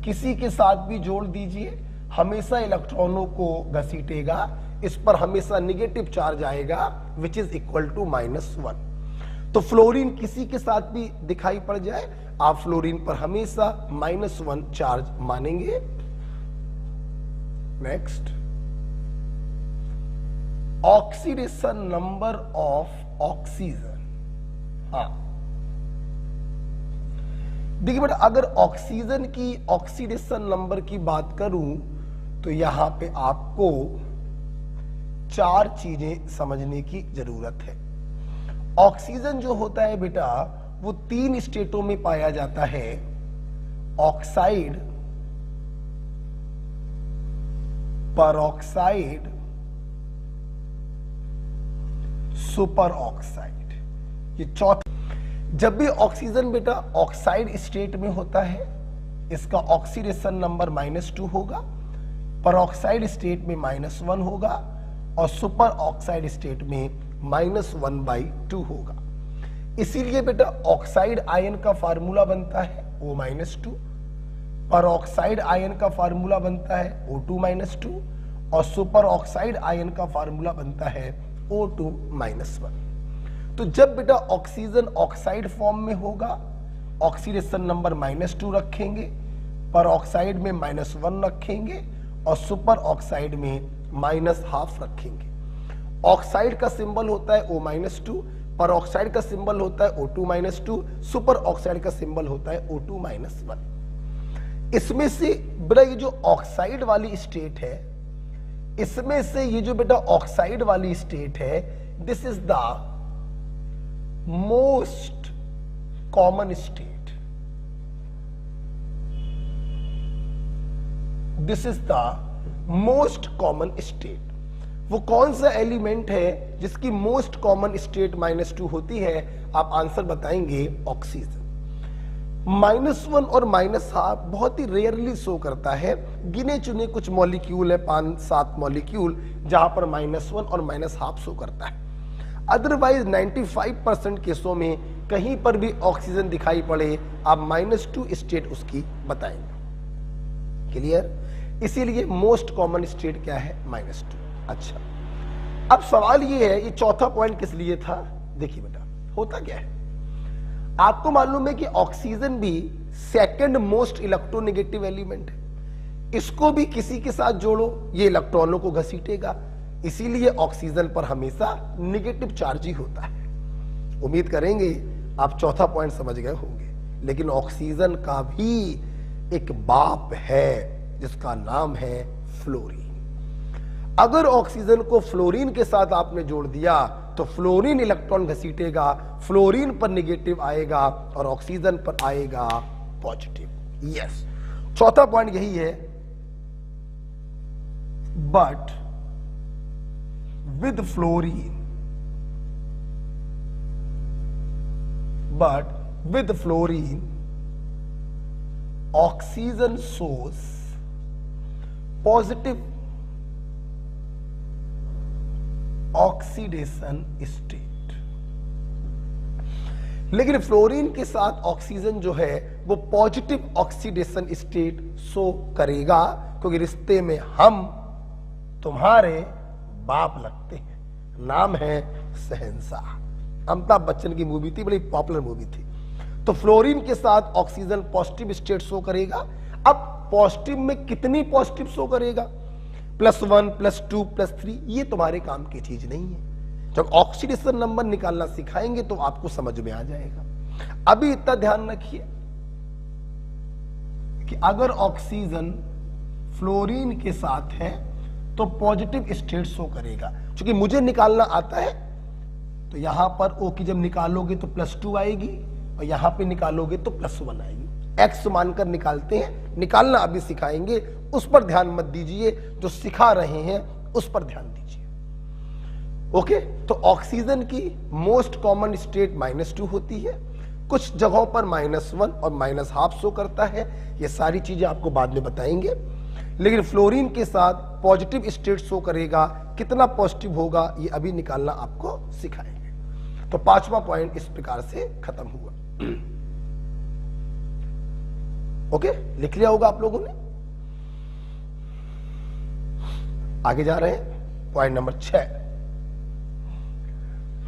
किसी के साथ भी जोड़ दीजिए, हमेशा इलेक्ट्रॉनों को घसीटेगा, इस पर हमेशा नेगेटिव चार्ज आएगा विच इज इक्वल टू -1। तो फ्लोरीन किसी के साथ भी दिखाई पड़ जाए, आप फ्लोरीन पर हमेशा -1 चार्ज मानेंगे। Next, oxidation number of oxygen. हाँ देखिए बेटा, अगर ऑक्सीजन की ऑक्सीडेशन नंबर की बात करूं तो यहां पे आपको 4 चीजें समझने की जरूरत है। ऑक्सीजन जो होता है बेटा वो 3 स्टेटों में पाया जाता है, ऑक्साइड, परऑक्साइड, सुपर ऑक्साइड। ये चौथा। जब भी ऑक्सीजन बेटा ऑक्साइड स्टेट में होता है इसका ऑक्सीडेशन नंबर -2 होगा, परऑक्साइड स्टेट में -1 होगा और सुपर ऑक्साइड स्टेट में -1/2 होगा। इसीलिए बेटा ऑक्साइड आयन का फार्मूला बनता है O-2, परऑक्साइड आयन का फार्मूला बनता है O2-2 और सुपर ऑक्साइड आयन का फार्मूला बनता है O2-1। तो जब बेटा ऑक्सीजन ऑक्साइड फॉर्म में होगा ऑक्सीडेशन नंबर -2 रखेंगे, परऑक्साइड में -1 रखेंगे और सुपर ऑक्साइड में -1/2 रखेंगे। ऑक्साइड का सिंबल होता है O-2, परऑक्साइड का सिंबल होता है O2-2, सुपर ऑक्साइड का सिंबल होता है O2-1। इसमें से बेटा ये जो ऑक्साइड वाली स्टेट है, इसमें से ये जो बेटा ऑक्साइड वाली स्टेट है, this is the most common state. This is the most common state. वो कौन सा एलिमेंट है जिसकी मोस्ट कॉमन स्टेट -2 होती है? आप आंसर बताएंगे ऑक्सीजन। -1 और -1/2 बहुत ही रेयरली शो करता है, गिने चुने कुछ मॉलिक्यूल है, 5-7 मॉलिक्यूल जहां पर -1 और -1/2 शो करता है। अदरवाइज 95% केसों में कहीं पर भी ऑक्सीजन दिखाई पड़े आप -2 स्टेट उसकी बताएंगे। क्लियर? इसीलिए मोस्ट कॉमन स्टेट क्या है? -2। अच्छा, अब सवाल ये है, ये चौथा पॉइंट किस लिए था? देखिए बेटा होता क्या है, आपको मालूम है कि ऑक्सीजन भी सेकंड मोस्ट इलेक्ट्रोनेगेटिव एलिमेंट है। इसको भी किसी के साथ जोड़ो ये इलेक्ट्रॉनों को घसीटेगा, इसीलिए ऑक्सीजन पर हमेशा नेगेटिव चार्ज ही होता है। उम्मीद करेंगे आप चौथा पॉइंट समझ गए होंगे। लेकिन ऑक्सीजन का भी एक बाप है जिसका नाम है फ्लोरीन। अगर ऑक्सीजन को फ्लोरीन के साथ आपने जोड़ दिया तो फ्लोरीन इलेक्ट्रॉन घसीटेगा, फ्लोरीन पर नेगेटिव आएगा और ऑक्सीजन पर आएगा पॉजिटिव। यस, चौथा पॉइंट यही है। But with fluorine oxygen shows positive oxidation state. लेकिन फ्लोरीन के साथ ऑक्सीजन जो है वो पॉजिटिव ऑक्सीडेशन स्टेट शो करेगा, क्योंकि रिश्ते में हम तुम्हारे बाप लगते हैं। नाम है शहंशाह। अमिताभ बच्चन की मूवी थी, बड़ी पॉपुलर मूवी थी। तो फ्लोरीन के साथ ऑक्सीजन पॉजिटिव स्टेट शो करेगा। अब पॉजिटिव में कितनी पॉजिटिव शो करेगा? +1, +2, +3, ये तुम्हारे काम की चीज नहीं है। जब ऑक्सीडेशन नंबर निकालना सिखाएंगे तो आपको समझ में आ जाएगा। अभी इतना ध्यान रखिए कि अगर ऑक्सीजन फ्लोरीन के साथ है तो पॉजिटिव स्टेट शो करेगा। क्योंकि मुझे निकालना आता है तो यहां पर O की जब निकालोगे तो +2 आएगी और यहां पे निकालोगे तो +1 आएगी। X मानकर निकालते हैं, निकालना अभी सिखाएंगे, उस पर ध्यान मत दीजिए, जो सिखा रहे हैं उस पर ध्यान दीजिए। ओके, तो ऑक्सीजन की मोस्ट कॉमन स्टेट -2 होती है, कुछ जगहों पर -1 और -1/2 शो करता है। ये सारी चीजें आपको बाद में बताएंगे। लेकिन फ्लोरीन के साथ पॉजिटिव स्टेट शो करेगा, कितना पॉजिटिव होगा ये अभी निकालना आपको सिखाएंगे। तो 5वां पॉइंट इस प्रकार से खत्म हुआ। ओके, लिख लिया होगा आप लोगों ने। आगे जा रहे हैं, पॉइंट नंबर 6।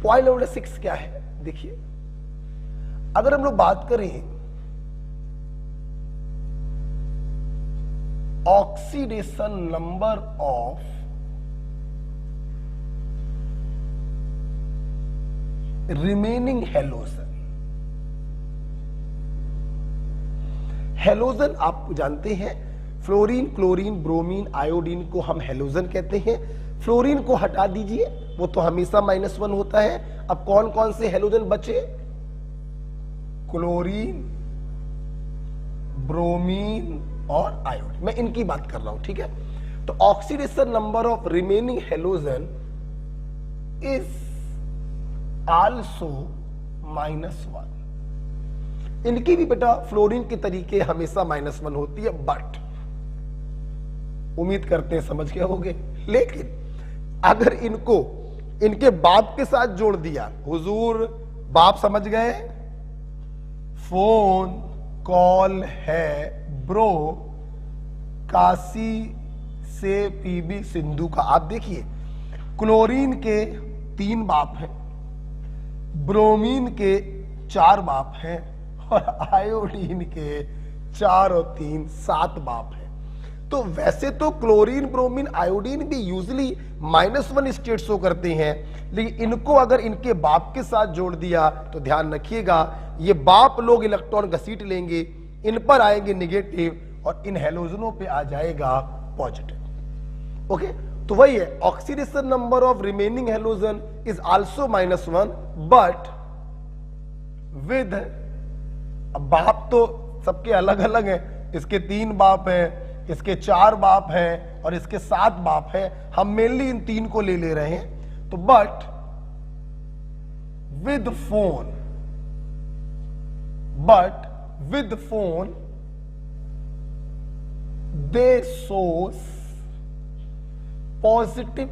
पॉइंट नंबर 6 क्या है? देखिए, अगर हम लोग बात करें oxidation number of remaining halogen. Halogen आप जानते हैं फ्लोरीन, क्लोरीन, ब्रोमीन, आयोडीन को हम हेलोजन कहते हैं। फ्लोरीन को हटा दीजिए, वो तो हमेशा -1 होता है। अब कौन कौन से हेलोजन बचे? क्लोरीन, ब्रोमीन और आयोडीन, मैं इनकी बात कर रहा हूं, ठीक है। तो oxidation number of remaining halogen is also -1। इनकी भी बेटा फ्लोरीन के तरीके हमेशा -1 होती है, बट उम्मीद करते हैं समझ गए होंगे। लेकिन अगर इनको इनके बाप के साथ जोड़ दिया, हुजूर बाप समझ गए, फोन कॉल है ब्रो, काशी से पीबी सिंधु का। आप देखिए क्लोरीन के 3 बाप हैं, ब्रोमीन के 4 बाप हैं और आयोडीन के 4 और 3 7 बाप हैं। तो वैसे तो क्लोरीन, ब्रोमीन, आयोडीन भी यूजली -1 स्टेट शो करते हैं, लेकिन इनको अगर इनके बाप के साथ जोड़ दिया तो ध्यान रखिएगा ये बाप लोग इलेक्ट्रॉन घसीट लेंगे, इन पर आएंगे निगेटिव और इन हेलोजनों पे आ जाएगा पॉजिटिव। ओके, तो वही है, oxidation number of remaining halogen is also -1 but with, बाप तो सबके अलग अलग हैं, इसके 3 बाप हैं, इसके 4 बाप हैं और इसके 7 बाप हैं। हम मेनली इन 3 को ले रहे हैं। तो but with phone they shows positive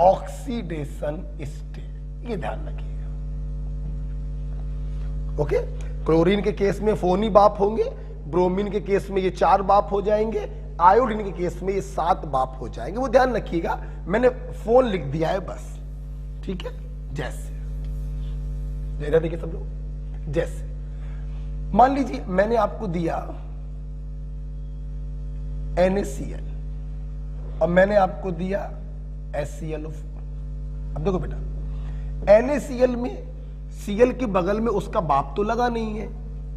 oxidation state, ये ध्यान रखिएगा। ओके, क्लोरीन के केस में फोन ही बाप होंगे, ब्रोमीन के केस में ये 4 बाप हो जाएंगे, आयोडीन के केस में ये 7 बाप हो जाएंगे। वो ध्यान रखिएगा, मैंने फोन लिख दिया है बस, ठीक है। जैसे देखिए सब लोग, जैसे मान लीजिए मैंने आपको दिया NaCl और मैंने आपको दिया HClO4। अब देखो बेटा, NaCl में Cl के बगल में उसका बाप तो लगा नहीं है,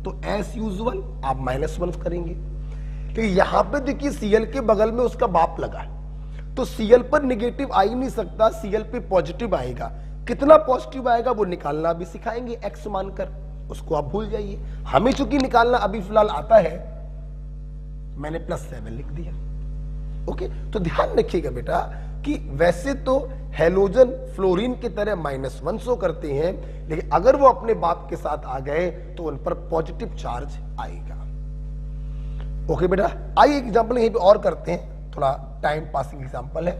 तो एस यूजुअल आप -1 करेंगे। तो यहां पे देखिए Cl के बगल में उसका बाप लगा है, तो Cl पर नेगेटिव आ ही नहीं सकता, Cl पे पॉजिटिव आएगा। कितना पॉजिटिव आएगा वो निकालना अभी सिखाएंगे x मानकर, उसको आप भूल जाइए। हमें चूंकि निकालना अभी फिलहाल आता है, मैंने +7 लिख दिया। ओके, तो ध्यान रखिएगा बेटा कि वैसे तो हेलोजन फ्लोरीन की तरह -1 शो करते हैं, लेकिन अगर वो अपने बाप के साथ आ गए तो उन पर पॉजिटिव चार्ज आएगा। ओके बेटा, आइए एग्जांपल यहीं पे और करते हैं, थोड़ा टाइम पासिंग एग्जांपल है।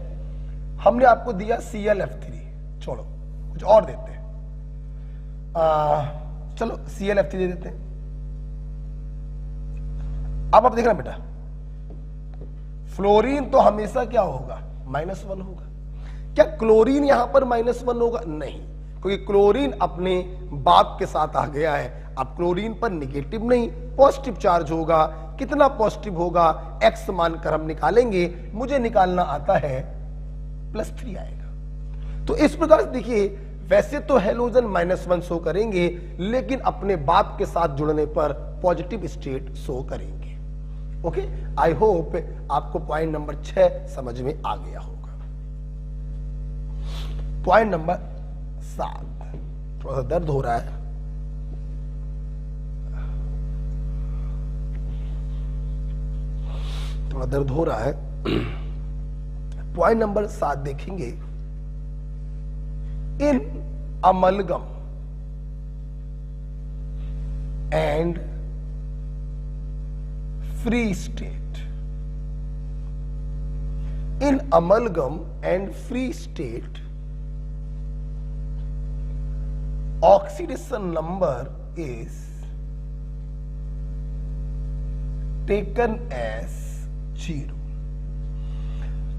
हमने आपको दिया ClF3, छोड़ो कुछ और देते हैं, चलो ClF3 दे देते हैं। अब आप देखना बेटा, फ्लोरीन तो हमेशा क्या होगा? -1 होगा। क्या क्लोरीन यहां पर -1 होगा? नहीं, क्योंकि क्लोरीन अपने बाप के साथ आ गया है। अब क्लोरीन पर नेगेटिव नहीं, पॉजिटिव चार्ज होगा। कितना पॉजिटिव होगा x मानकर हम निकालेंगे, मुझे निकालना आता है +3 आएगा। तो इस प्रकार से देखिए, वैसे तो हेलोजन -1 शो करेंगे, लेकिन अपने बाप के साथ जुड़ने पर पॉजिटिव स्टेट शो करेंगे। ओके, आई होप आपको पॉइंट नंबर 6 समझ में आ गया होगा। पॉइंट नंबर 7, थोड़ा सा दर्द हो रहा है, थोड़ा दर्द हो रहा है। पॉइंट नंबर 7 देखेंगे, in amalgam and free state. In amalgam and free state, oxidation number is taken as 0.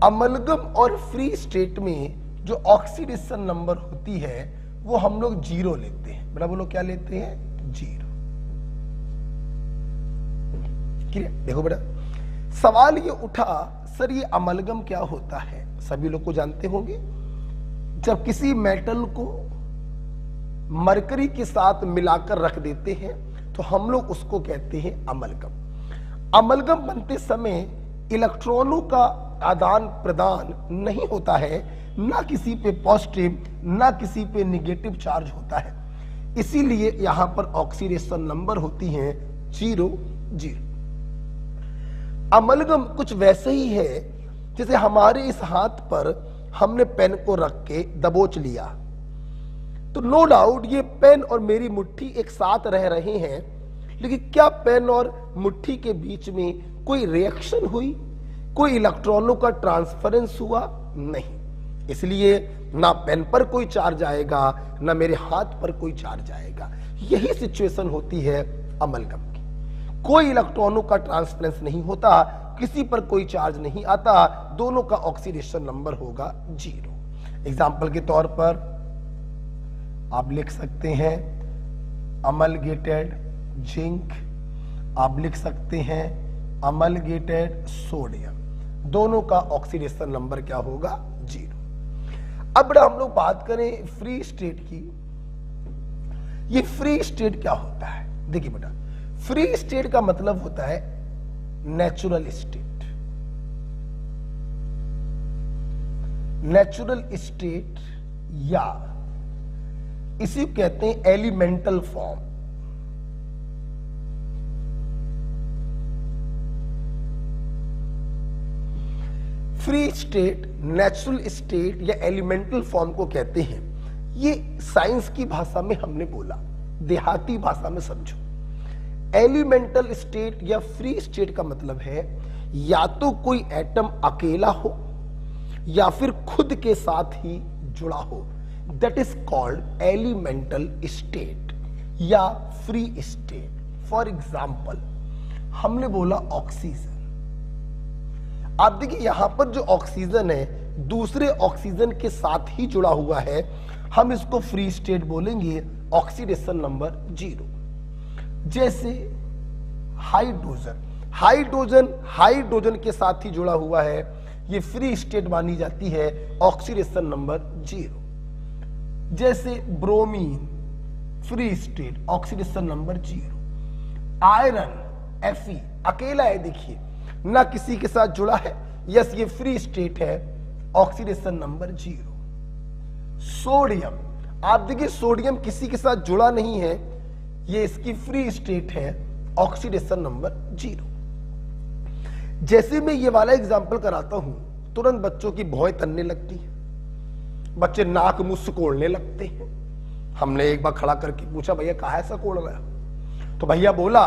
Amalgam और फ्री स्टेट में जो ऑक्सीडेशन नंबर होती है वो हम लोग 0 लेते हैं। बेटा बोलो क्या लेते हैं? 0। देखो बेटा, सवाल ये उठा, सर ये अमलगम क्या होता है? सभी लोग को जानते होंगे, जब किसी मेटल को मरकरी के साथ मिलाकर रख देते हैं तो हम लोग उसको कहते हैं अमलगम। अमलगम बनते समय इलेक्ट्रॉनों का आदान प्रदान नहीं होता है, ना किसी पे पॉजिटिव ना किसी पे निगेटिव चार्ज होता है, इसीलिए यहां पर ऑक्सीडेशन नंबर होती हैं 0 0। अमलगम कुछ वैसे ही है जैसे हमारे इस हाथ पर हमने पेन को रख के दबोच लिया, तो नो डाउट ये पेन और मेरी मुट्ठी एक साथ रह रहे हैं, लेकिन क्या पेन और मुट्ठी के बीच में कोई रिएक्शन हुई, कोई इलेक्ट्रॉनों का ट्रांसफरेंस हुआ? नहीं। इसलिए ना पेन पर कोई चार्ज आएगा ना मेरे हाथ पर कोई चार्ज आएगा। यही सिचुएशन होती है अमलगम की। कोई इलेक्ट्रॉनों का ट्रांसफरेंस नहीं होता, किसी पर कोई चार्ज नहीं आता, दोनों का ऑक्सीडेशन नंबर होगा 0। एग्जाम्पल के तौर पर आप लिख सकते हैं अमलगेटेड जिंक, आप लिख सकते हैं अमलगेटेड सोडियम, दोनों का ऑक्सीडेशन नंबर क्या होगा? 0। अब बेटा हम लोग बात करें फ्री स्टेट की। ये फ्री स्टेट क्या होता है? देखिए बेटा, फ्री स्टेट का मतलब होता है नेचुरल स्टेट। नेचुरल स्टेट या इसी कहते हैं elemental form. Free state, natural state या एलिमेंटल फॉर्म को कहते हैं। ये साइंस की भाषा में हमने बोला, देहाती भाषा में समझो। एलिमेंटल स्टेट या फ्री स्टेट का मतलब है या तो कोई एटम अकेला हो या फिर खुद के साथ ही जुड़ा हो, that is called elemental state या फ्री स्टेट। फॉर एग्जाम्पल हमने बोला ऑक्सीजन। आप देखिए यहां पर जो ऑक्सीजन है दूसरे ऑक्सीजन के साथ ही जुड़ा हुआ है, हम इसको फ्री स्टेट बोलेंगे, ऑक्सीडेशन नंबर 0। जैसे हाइड्रोजन, हाइड्रोजन के साथ ही जुड़ा हुआ है, ये फ्री स्टेट मानी जाती है, ऑक्सीडेशन नंबर 0। जैसे bromine, free state, oxidation number 0। Iron Fe अकेला है, देखिए ना किसी के साथ जुड़ा है, यस ये फ्री स्टेट है, ऑक्सीडेशन नंबर 0। सोडियम, आप देखिए सोडियम किसी के साथ जुड़ा नहीं है, ये इसकी फ्री स्टेट है, ऑक्सीडेशन नंबर 0। जैसे मैं ये वाला एग्जांपल कराता हूं, तुरंत बच्चों की भौं तनने लगती है, बच्चे नाक मुंह सिकोड़ने लगते हैं। हमने एक बार खड़ा करके पूछा, भैया कहाँ ऐसा कोड़ रहा है? तो भैया बोला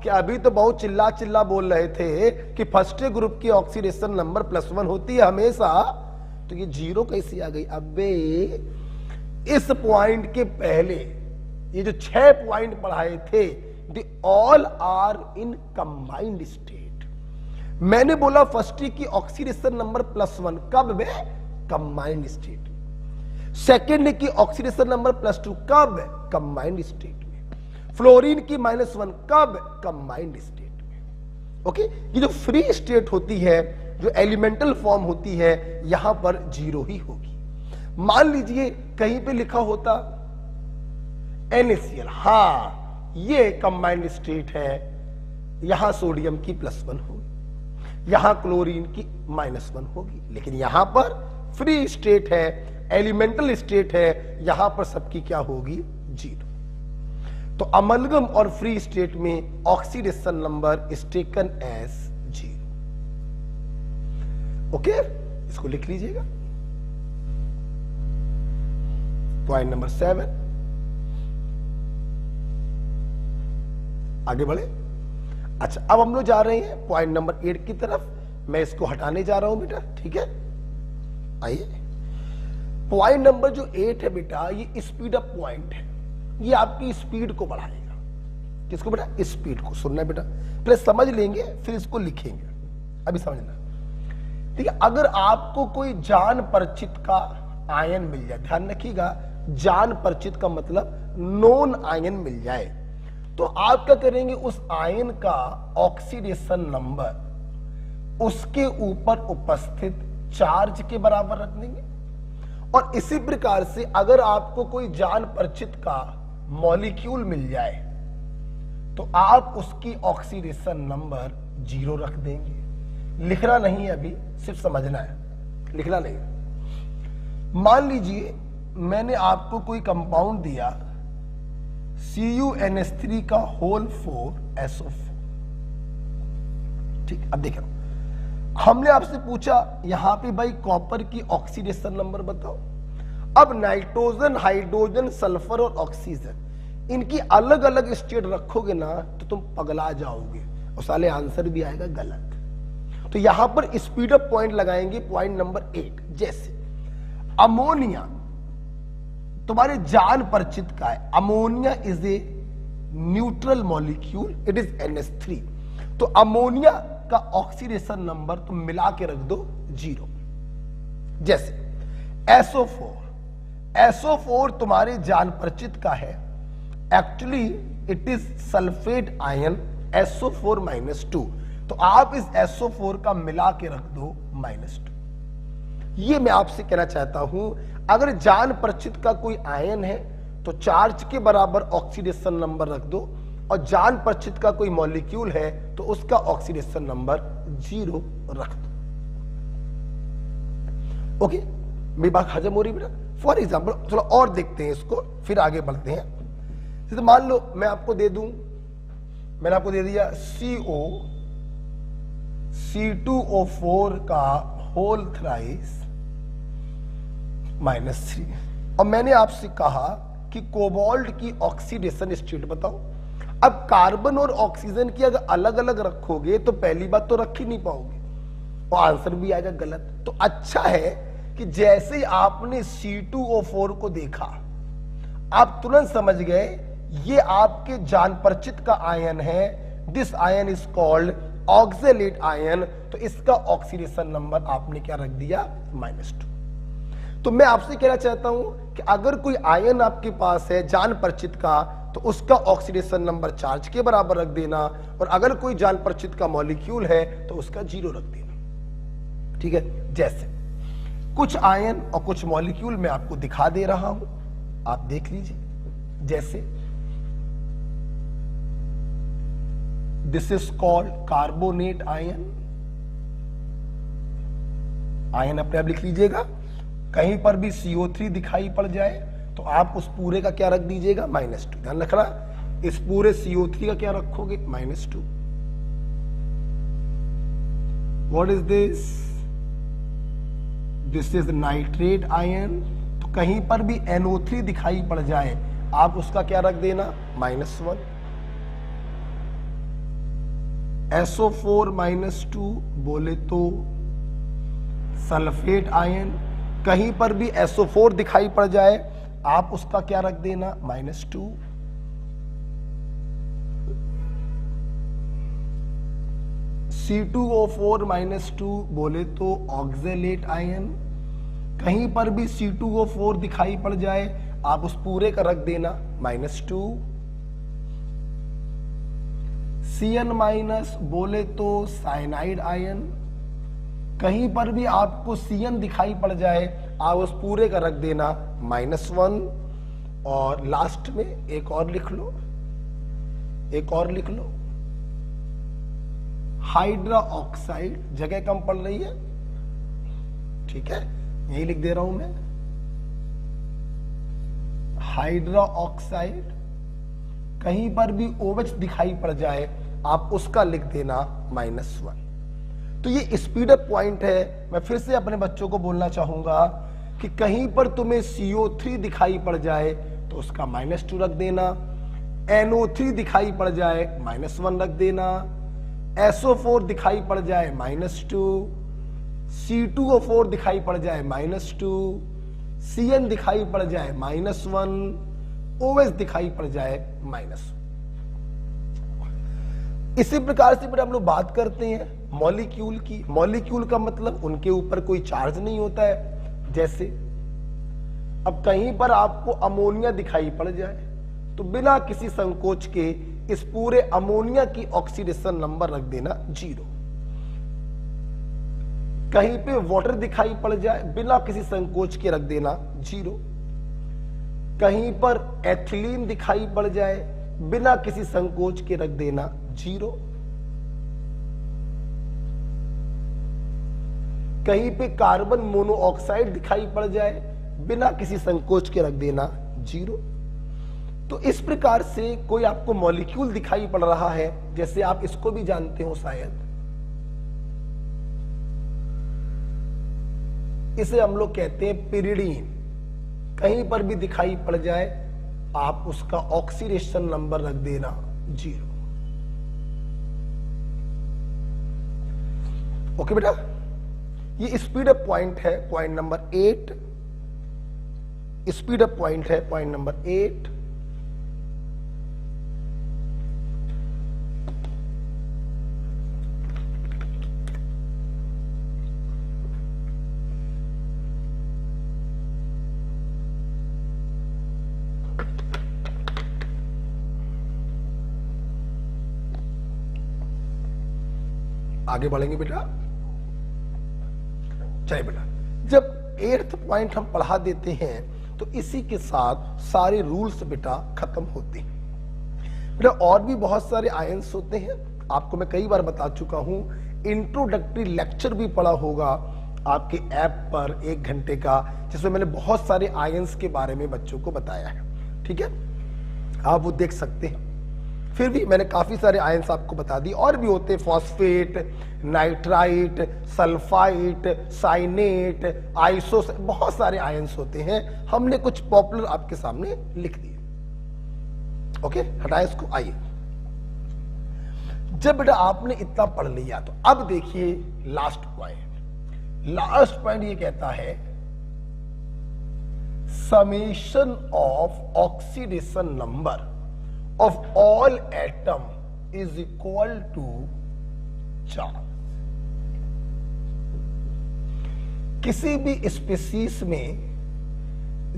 कि अभी तो बहुत चिल्ला चिल्ला बोल रहे थे कि फर्स्ट ग्रुप की ऑक्सीडेशन नंबर +1 होती है हमेशा, तो ये 0 कैसे आ गई? अबे इस पॉइंट के पहले ये जो 6 पॉइंट पढ़ाए थे, they all are in combined state. मैंने बोला फर्स्ट की ऑक्सीडेशन नंबर +1 कब? में कंबाइंड स्टेट। सेकेंड की ऑक्सीडेशन नंबर +2 कब? कंबाइंड स्टेट में। फ्लोरीन की -1 कब? कंबाइंड स्टेट में। ओके, ये जो फ्री स्टेट होती है, जो एलिमेंटल फॉर्म होती है, यहां पर 0 ही होगी। मान लीजिए कहीं पे लिखा होता NaCl, हाँ ये कंबाइंड स्टेट है, यहां सोडियम की +1 होगी, यहां क्लोरीन की -1 होगी, लेकिन यहां पर फ्री स्टेट है, एलिमेंटल स्टेट है, यहां पर सबकी क्या होगी? 0। तो अमलगम और फ्री स्टेट में oxidation number is taken as 0। Okay, इसको लिख लीजिएगा। पॉइंट नंबर 7, आगे बढ़े। अच्छा, अब हम लोग जा रहे हैं पॉइंट नंबर 8 की तरफ। मैं इसको हटाने जा रहा हूं बेटा, ठीक है? आइए, पॉइंट नंबर जो 8 है बेटा, ये स्पीड अप पॉइंट है। ये आपकी स्पीड को बढ़ाएगा। किसको बेटा? स्पीड को। सुनना बेटा, पहले समझ लेंगे फिर इसको लिखेंगे, अभी समझना। ठीक है, अगर आपको कोई जान परिचित का आयन मिल जाए, ध्यान रखिएगा, जान परिचित का मतलब नोन आयन मिल जाए, तो आप क्या करेंगे? उस आयन का ऑक्सीडेशन नंबर उसके ऊपर उपस्थित चार्ज के बराबर रख देंगे। और इसी प्रकार से अगर आपको कोई जान परिचित का मॉलिक्यूल मिल जाए तो आप उसकी ऑक्सीडेशन नंबर जीरो रख देंगे। लिखना नहीं है अभी, सिर्फ समझना है, लिखना नहीं। मान लीजिए मैंने आपको कोई कंपाउंड दिया CuNH3 का होल 4SO4, ठीक। अब देखो हमने आपसे पूछा यहां पे भाई कॉपर की ऑक्सीडेशन नंबर बताओ। अब नाइट्रोजन, हाइड्रोजन, सल्फर और ऑक्सीजन, इनकी अलग अलग स्टेट रखोगे ना तो तुम पगला जाओगे और साले आंसर भी आएगा गलत। तो यहां पर स्पीड अप पॉइंट लगाएंगे, पॉइंट नंबर 8। जैसे अमोनिया तुम्हारे जान परिचित का है, ammonia is a neutral molecule, it is NH3। तो अमोनिया का ऑक्सीडेशन नंबर तुम मिला के रख दो 0। जैसे SO4 तुम्हारे जान परिचित का है, actually it is sulphate ion SO4-2। तो आप इस SO4 का मिला के रख दो -2। ये मैं आपसे कहना चाहता हूं, अगर जान परिचित का कोई आयन है तो चार्ज के बराबर ऑक्सीडेशन नंबर रख दो, और जान परिचित का कोई मॉलिक्यूल है तो उसका ऑक्सीडेशन नंबर 0 रख दो। ओके, मेरी बात हजम हो रही बेटा? फॉर एग्जाम्पल थोड़ा और देखते हैं इसको, फिर आगे बढ़ते हैं। जैसे मान लो मैं आपको दे दूं, मैंने आपको दे दिया C2O4 का होल थ्राइस -3, और मैंने आपसे कहा कि कोबाल्ट की ऑक्सीडेशन स्टेट बताओ। अब कार्बन और ऑक्सीजन की अगर अलग अलग रखोगे तो पहली बात तो रख ही नहीं पाओगे और आंसर भी आएगा गलत। तो अच्छा है कि जैसे ही आपने C2O4 को देखा आप तुरंत समझ गए ये आपके जान परिचित का आयन है, this ion is called oxalate ion. तो इसका ऑक्सीडेशन नंबर आपने क्या रख दिया? -2। तो मैं आपसे कहना चाहता हूं कि अगर कोई आयन आपके पास है जान परिचित का तो उसका ऑक्सीडेशन नंबर चार्ज के बराबर रख देना, और अगर कोई जान परिचित का मॉलिक्यूल है तो उसका 0 रख देना, ठीक है। जैसे कुछ आयन और कुछ मॉलिक्यूल मैं आपको दिखा दे रहा हूं, आप देख लीजिए। जैसे this is called carbonate ion, ion अपने आप लिख लीजिएगा। कहीं पर भी CO3 दिखाई पड़ जाए तो आप उस पूरे का क्या रख दीजिएगा? -2। ध्यान रखना, इस पूरे CO3 का क्या रखोगे? -2। What is this? This is nitrate ion. तो कहीं पर भी NO3 दिखाई पड़ जाए आप उसका क्या रख देना? -1। SO4-2 बोले तो सल्फेट आयन, कहीं पर भी SO4 दिखाई पड़ जाए आप उसका क्या रख देना? -2। C2O4-2 बोले तो ऑक्सैलेट आयन, कहीं पर भी C2O4 दिखाई पड़ जाए आप उस पूरे का रख देना -2। CN- बोले तो साइनाइड आयन, कहीं पर भी आपको CN दिखाई पड़ जाए आप उस पूरे का रख देना -1। और लास्ट में एक और लिख लो, एक और लिख लो, हाइड्रा ऑक्साइड। जगह कम पड़ रही है, ठीक है, यही लिख दे रहा हूं मैं, हाइड्रा ऑक्साइड। कहीं पर भी OH दिखाई पड़ जाए आप उसका लिख देना -1। तो ये स्पीड अप पॉइंट है। मैं फिर से अपने बच्चों को बोलना चाहूंगा कि कहीं पर तुम्हें CO3 दिखाई पड़ जाए तो उसका -2 रख देना, NO3 दिखाई पड़ जाए -1 रख देना, SO4 दिखाई पड़ जाए -2, C2O4 दिखाई पड़ जाए -2, CN दिखाई पड़ जाए -1, OH दिखाई पड़ जाए -1। इसी प्रकार से हम लोग बात करते हैं मॉलिक्यूल की। मॉलिक्यूल का मतलब उनके ऊपर कोई चार्ज नहीं होता है। जैसे अब कहीं पर आपको अमोनिया दिखाई पड़ जाए तो बिना किसी संकोच के इस पूरे अमोनिया की ऑक्सीडेशन नंबर रख देना 0। कहीं पे वाटर दिखाई पड़ जाए बिना किसी संकोच के रख देना 0। कहीं पर एथिलीन दिखाई पड़ जाए बिना किसी संकोच के रख देना 0। कहीं पे कार्बन मोनोऑक्साइड दिखाई पड़ जाए, बिना किसी संकोच के रख देना 0। तो इस प्रकार से कोई आपको मॉलिक्यूल दिखाई पड़ रहा है, जैसे आप इसको भी जानते हो शायद, इसे हम लोग कहते हैं पिरिडीन। कहीं पर भी दिखाई पड़ जाए आप उसका ऑक्सीडेशन नंबर रख देना 0। ओके बेटा, ये स्पीड अप पॉइंट है, point number 8। Speed up point है पॉइंट नंबर 8। आगे बढ़ेंगे बेटा। चलिए बेटा, जब 8th पॉइंट हम पढ़ा देते हैं तो इसी के साथ सारे रूल्स बेटा खत्म होते हैं। बेटा और भी बहुत सारे आयंस होते हैं, आपको मैं कई बार बता चुका हूं। इंट्रोडक्टरी लेक्चर भी पढ़ा होगा आपके ऐप पर 1 घंटे का, जिसमें मैंने बहुत सारे आयंस के बारे में बच्चों को बताया है। ठीक है, आप वो देख सकते हैं। फिर भी मैंने काफी सारे आयंस आपको बता दी, और भी होते हैं, phosphate, nitrite, sulphite, cyanate, iso, बहुत सारे आयंस होते हैं। हमने कुछ पॉपुलर आपके सामने लिख दिए। ओके, हटाए इसको। आइए, जब बेटा आपने इतना पढ़ लिया तो अब देखिए लास्ट पॉइंट। लास्ट पॉइंट ये कहता है summation of oxidation number of all atom is equal to charge. किसी भी स्पीसीज में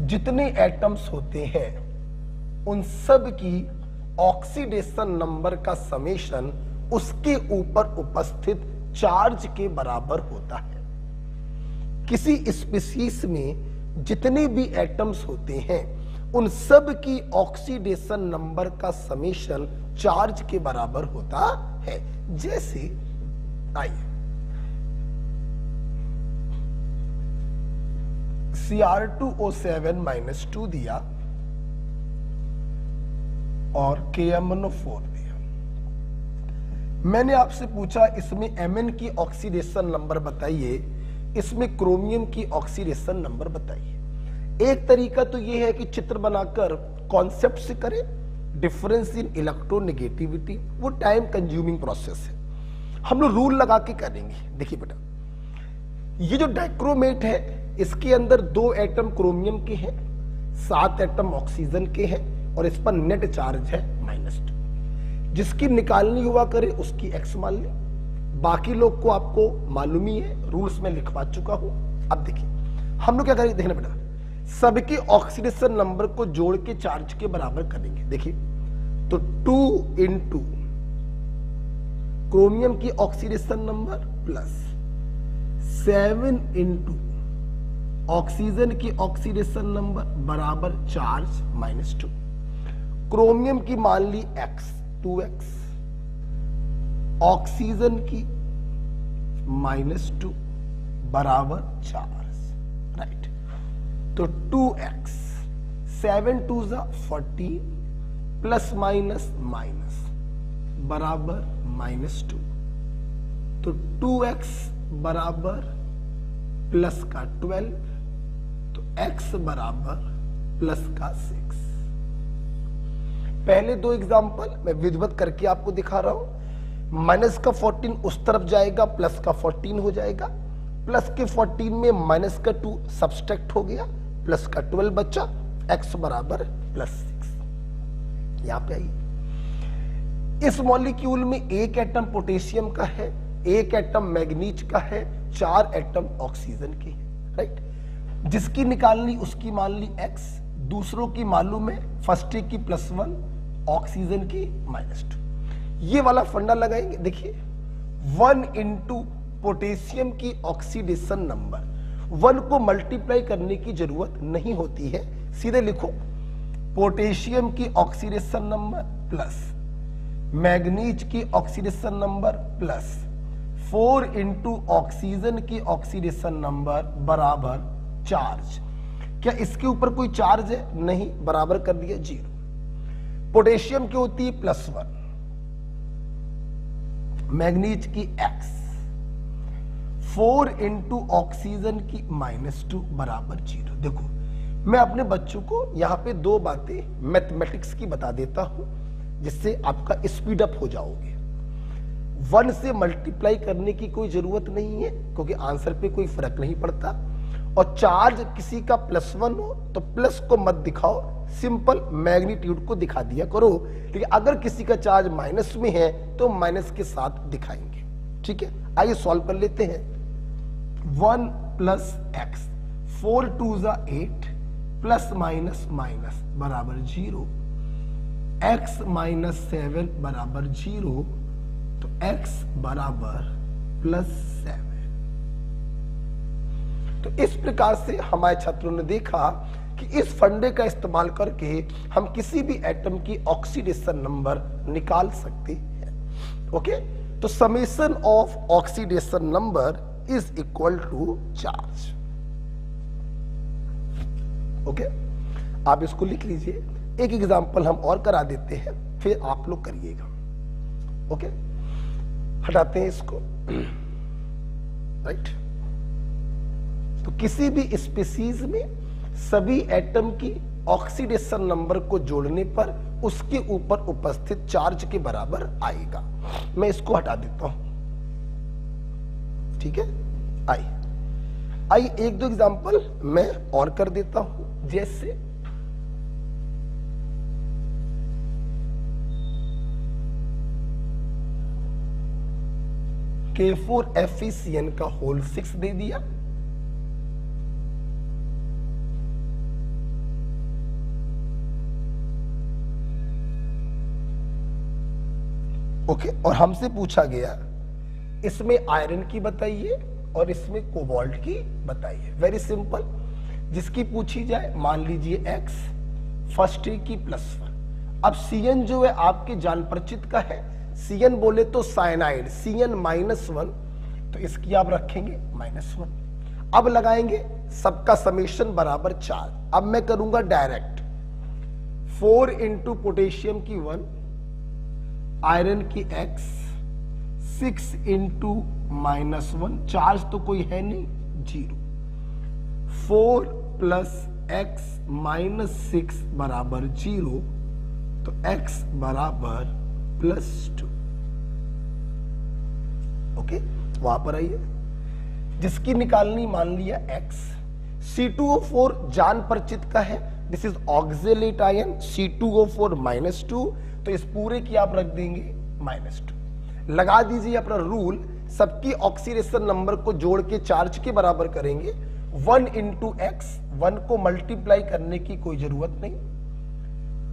जितने एटम्स होते हैं उन सब की ऑक्सीडेशन नंबर का समेशन उसके ऊपर उपस्थित चार्ज के बराबर होता है। किसी स्पीसीज में जितने भी एटम्स होते हैं उन सब की ऑक्सीडेशन नंबर का समेशन चार्ज के बराबर होता है। जैसे आइए, Cr2O7-2 दिया और KMnO4 दिया। मैंने आपसे पूछा इसमें Mn की ऑक्सीडेशन नंबर बताइए, इसमें क्रोमियम की ऑक्सीडेशन नंबर बताइए। एक तरीका तो यह है कि चित्र बनाकर कॉन्सेप्ट से करें, डिफरेंस इन इलेक्ट्रोनेगेटिविटी, वो टाइम कंज्यूमिंग प्रोसेस है, हम लोग रूल लगा के करेंगे। देखिए बेटा, ये जो डाइक्रोमेट है इसके अंदर 2 एटम क्रोमियम के हैं, 7 एटम ऑक्सीजन के हैं, और इस पर नेट चार्ज है -2। जिसकी निकालनी हुआ करे उसकी x मान ले, बाकी लोग को आपको मालूम ही है, रूल्स में लिखवा चुका हूं। अब देखिए हम लोग क्या करेंगे, देखना बेटा, सबके ऑक्सीडेशन नंबर को जोड़ के चार्ज के बराबर करेंगे। देखिए तो 2 into क्रोमियम की oxidation number plus 7 into oxygen की ऑक्सीडेशन नंबर बराबर चार्ज -2। क्रोमियम की मान ली x 2x, ऑक्सीजन की -2 बराबर चार्ज, राइट। तो 2x 7 2 14 प्लस माइनस माइनस बराबर -2। तो 2x बराबर प्लस का 12, तो x बराबर प्लस का 6। पहले 2 एग्जांपल मैं विधिवत करके आपको दिखा रहा हूं। माइनस का 14 उस तरफ जाएगा, प्लस का 14 हो जाएगा। प्लस के 14 में माइनस का 2 सब्सट्रैक्ट हो गया, प्लस का 12 बचा, x बराबर +6। यहां पे आइए, इस मॉलिक्यूल में 1 एटम पोटेशियम का है, 1 एटम मैग्नीज का है, 4 एटम ऑक्सीजन के हैं, राइट। जिसकी निकालनी उसकी मान ली x, दूसरों की मालूम है, फर्स्ट की +1, ऑक्सीजन की -2। ये वाला फंडा लगाएंगे। देखिए 1 into पोटेशियम की ऑक्सीडेशन नंबर, 1 को मल्टीप्लाई करने की जरूरत नहीं होती है, सीधे लिखो पोटेशियम की ऑक्सीडेशन नंबर प्लस मैग्नीज की oxidation number plus 4 into oxygen की ऑक्सीडेशन नंबर बराबर चार्ज। क्या इसके ऊपर कोई चार्ज है? नहीं, बराबर कर दिया 0। पोटेशियम की होती है +1, मैग्नीज की X, 4 इंटू ऑक्सीजन की -2 बराबर 0। देखो, मैं अपने बच्चों को यहां पे दो बातें मैथमेटिक्स की बता देता हूं जिससे आपका स्पीड अप हो जाओगे। 1 से मल्टीप्लाई करने की कोई जरूरत नहीं है क्योंकि आंसर पे कोई फर्क नहीं पड़ता, और चार्ज किसी का +1 हो तो प्लस को मत दिखाओ, सिंपल मैग्नीट्यूड को दिखा दिया करो। लेकिन अगर किसी का चार्ज माइनस में है तो माइनस के साथ दिखाएंगे। ठीक है, आइए सॉल्व कर लेते हैं। 1 + x, 4 2 = 8, प्लस माइनस माइनस बराबर 0, x - 7 बराबर 0, तो x बराबर +7। तो इस प्रकार से हमारे छात्रों ने देखा कि इस फंडे का इस्तेमाल करके हम किसी भी एटम की ऑक्सीडेशन नंबर निकाल सकते हैं। ओके, तो summation of oxidation number is equal to charge. Okay, आप इसको लिख लीजिए। एक एग्जांपल हम और करा देते हैं, फिर आप लोग करिएगा। ओके, हटाते हैं इसको। राइट, तो किसी भी स्पीशीज में सभी एटम की ऑक्सीडेशन नंबर को जोड़ने पर उसके ऊपर उपस्थित चार्ज के बराबर आएगा। मैं इसको हटा देता हूं। ठीक है, आई एक दो एग्जांपल मैं और कर देता हूं। जैसे K4FeCN का होल 6 दे दिया, ओके, और हमसे पूछा गया इसमें आयरन की बताइए और इसमें कोबाल्ट की बताइए। वेरी सिंपल, जिसकी पूछी जाए मान लीजिए x, फर्स्ट की +1। अब Cn जो है आपके जान परिचित का है, Cn बोले तो साइनाइड, Cn -1, तो इसकी आप रखेंगे -1। अब लगाएंगे सबका समेशन बराबर 4। अब मैं करूंगा डायरेक्ट, 4 इंटू पोटेशियम की 1, आयरन की x, 6 इंटू -1, चार्ज तो कोई है नहीं, 0, 4 + x - 6 बराबर 0, तो x बराबर +2। ओके, वहां पर आइए, जिसकी निकालनी मान लिया x, C2O4 जान परिचित का है, this is oxalate ion, C2O4 -2, तो इस पूरे की आप रख देंगे -2। लगा दीजिए अपना रूल, सबकी ऑक्सीडेशन नंबर को जोड़ के चार्ज के बराबर करेंगे। 1 इंटू x, 1 को मल्टीप्लाई करने की कोई जरूरत नहीं,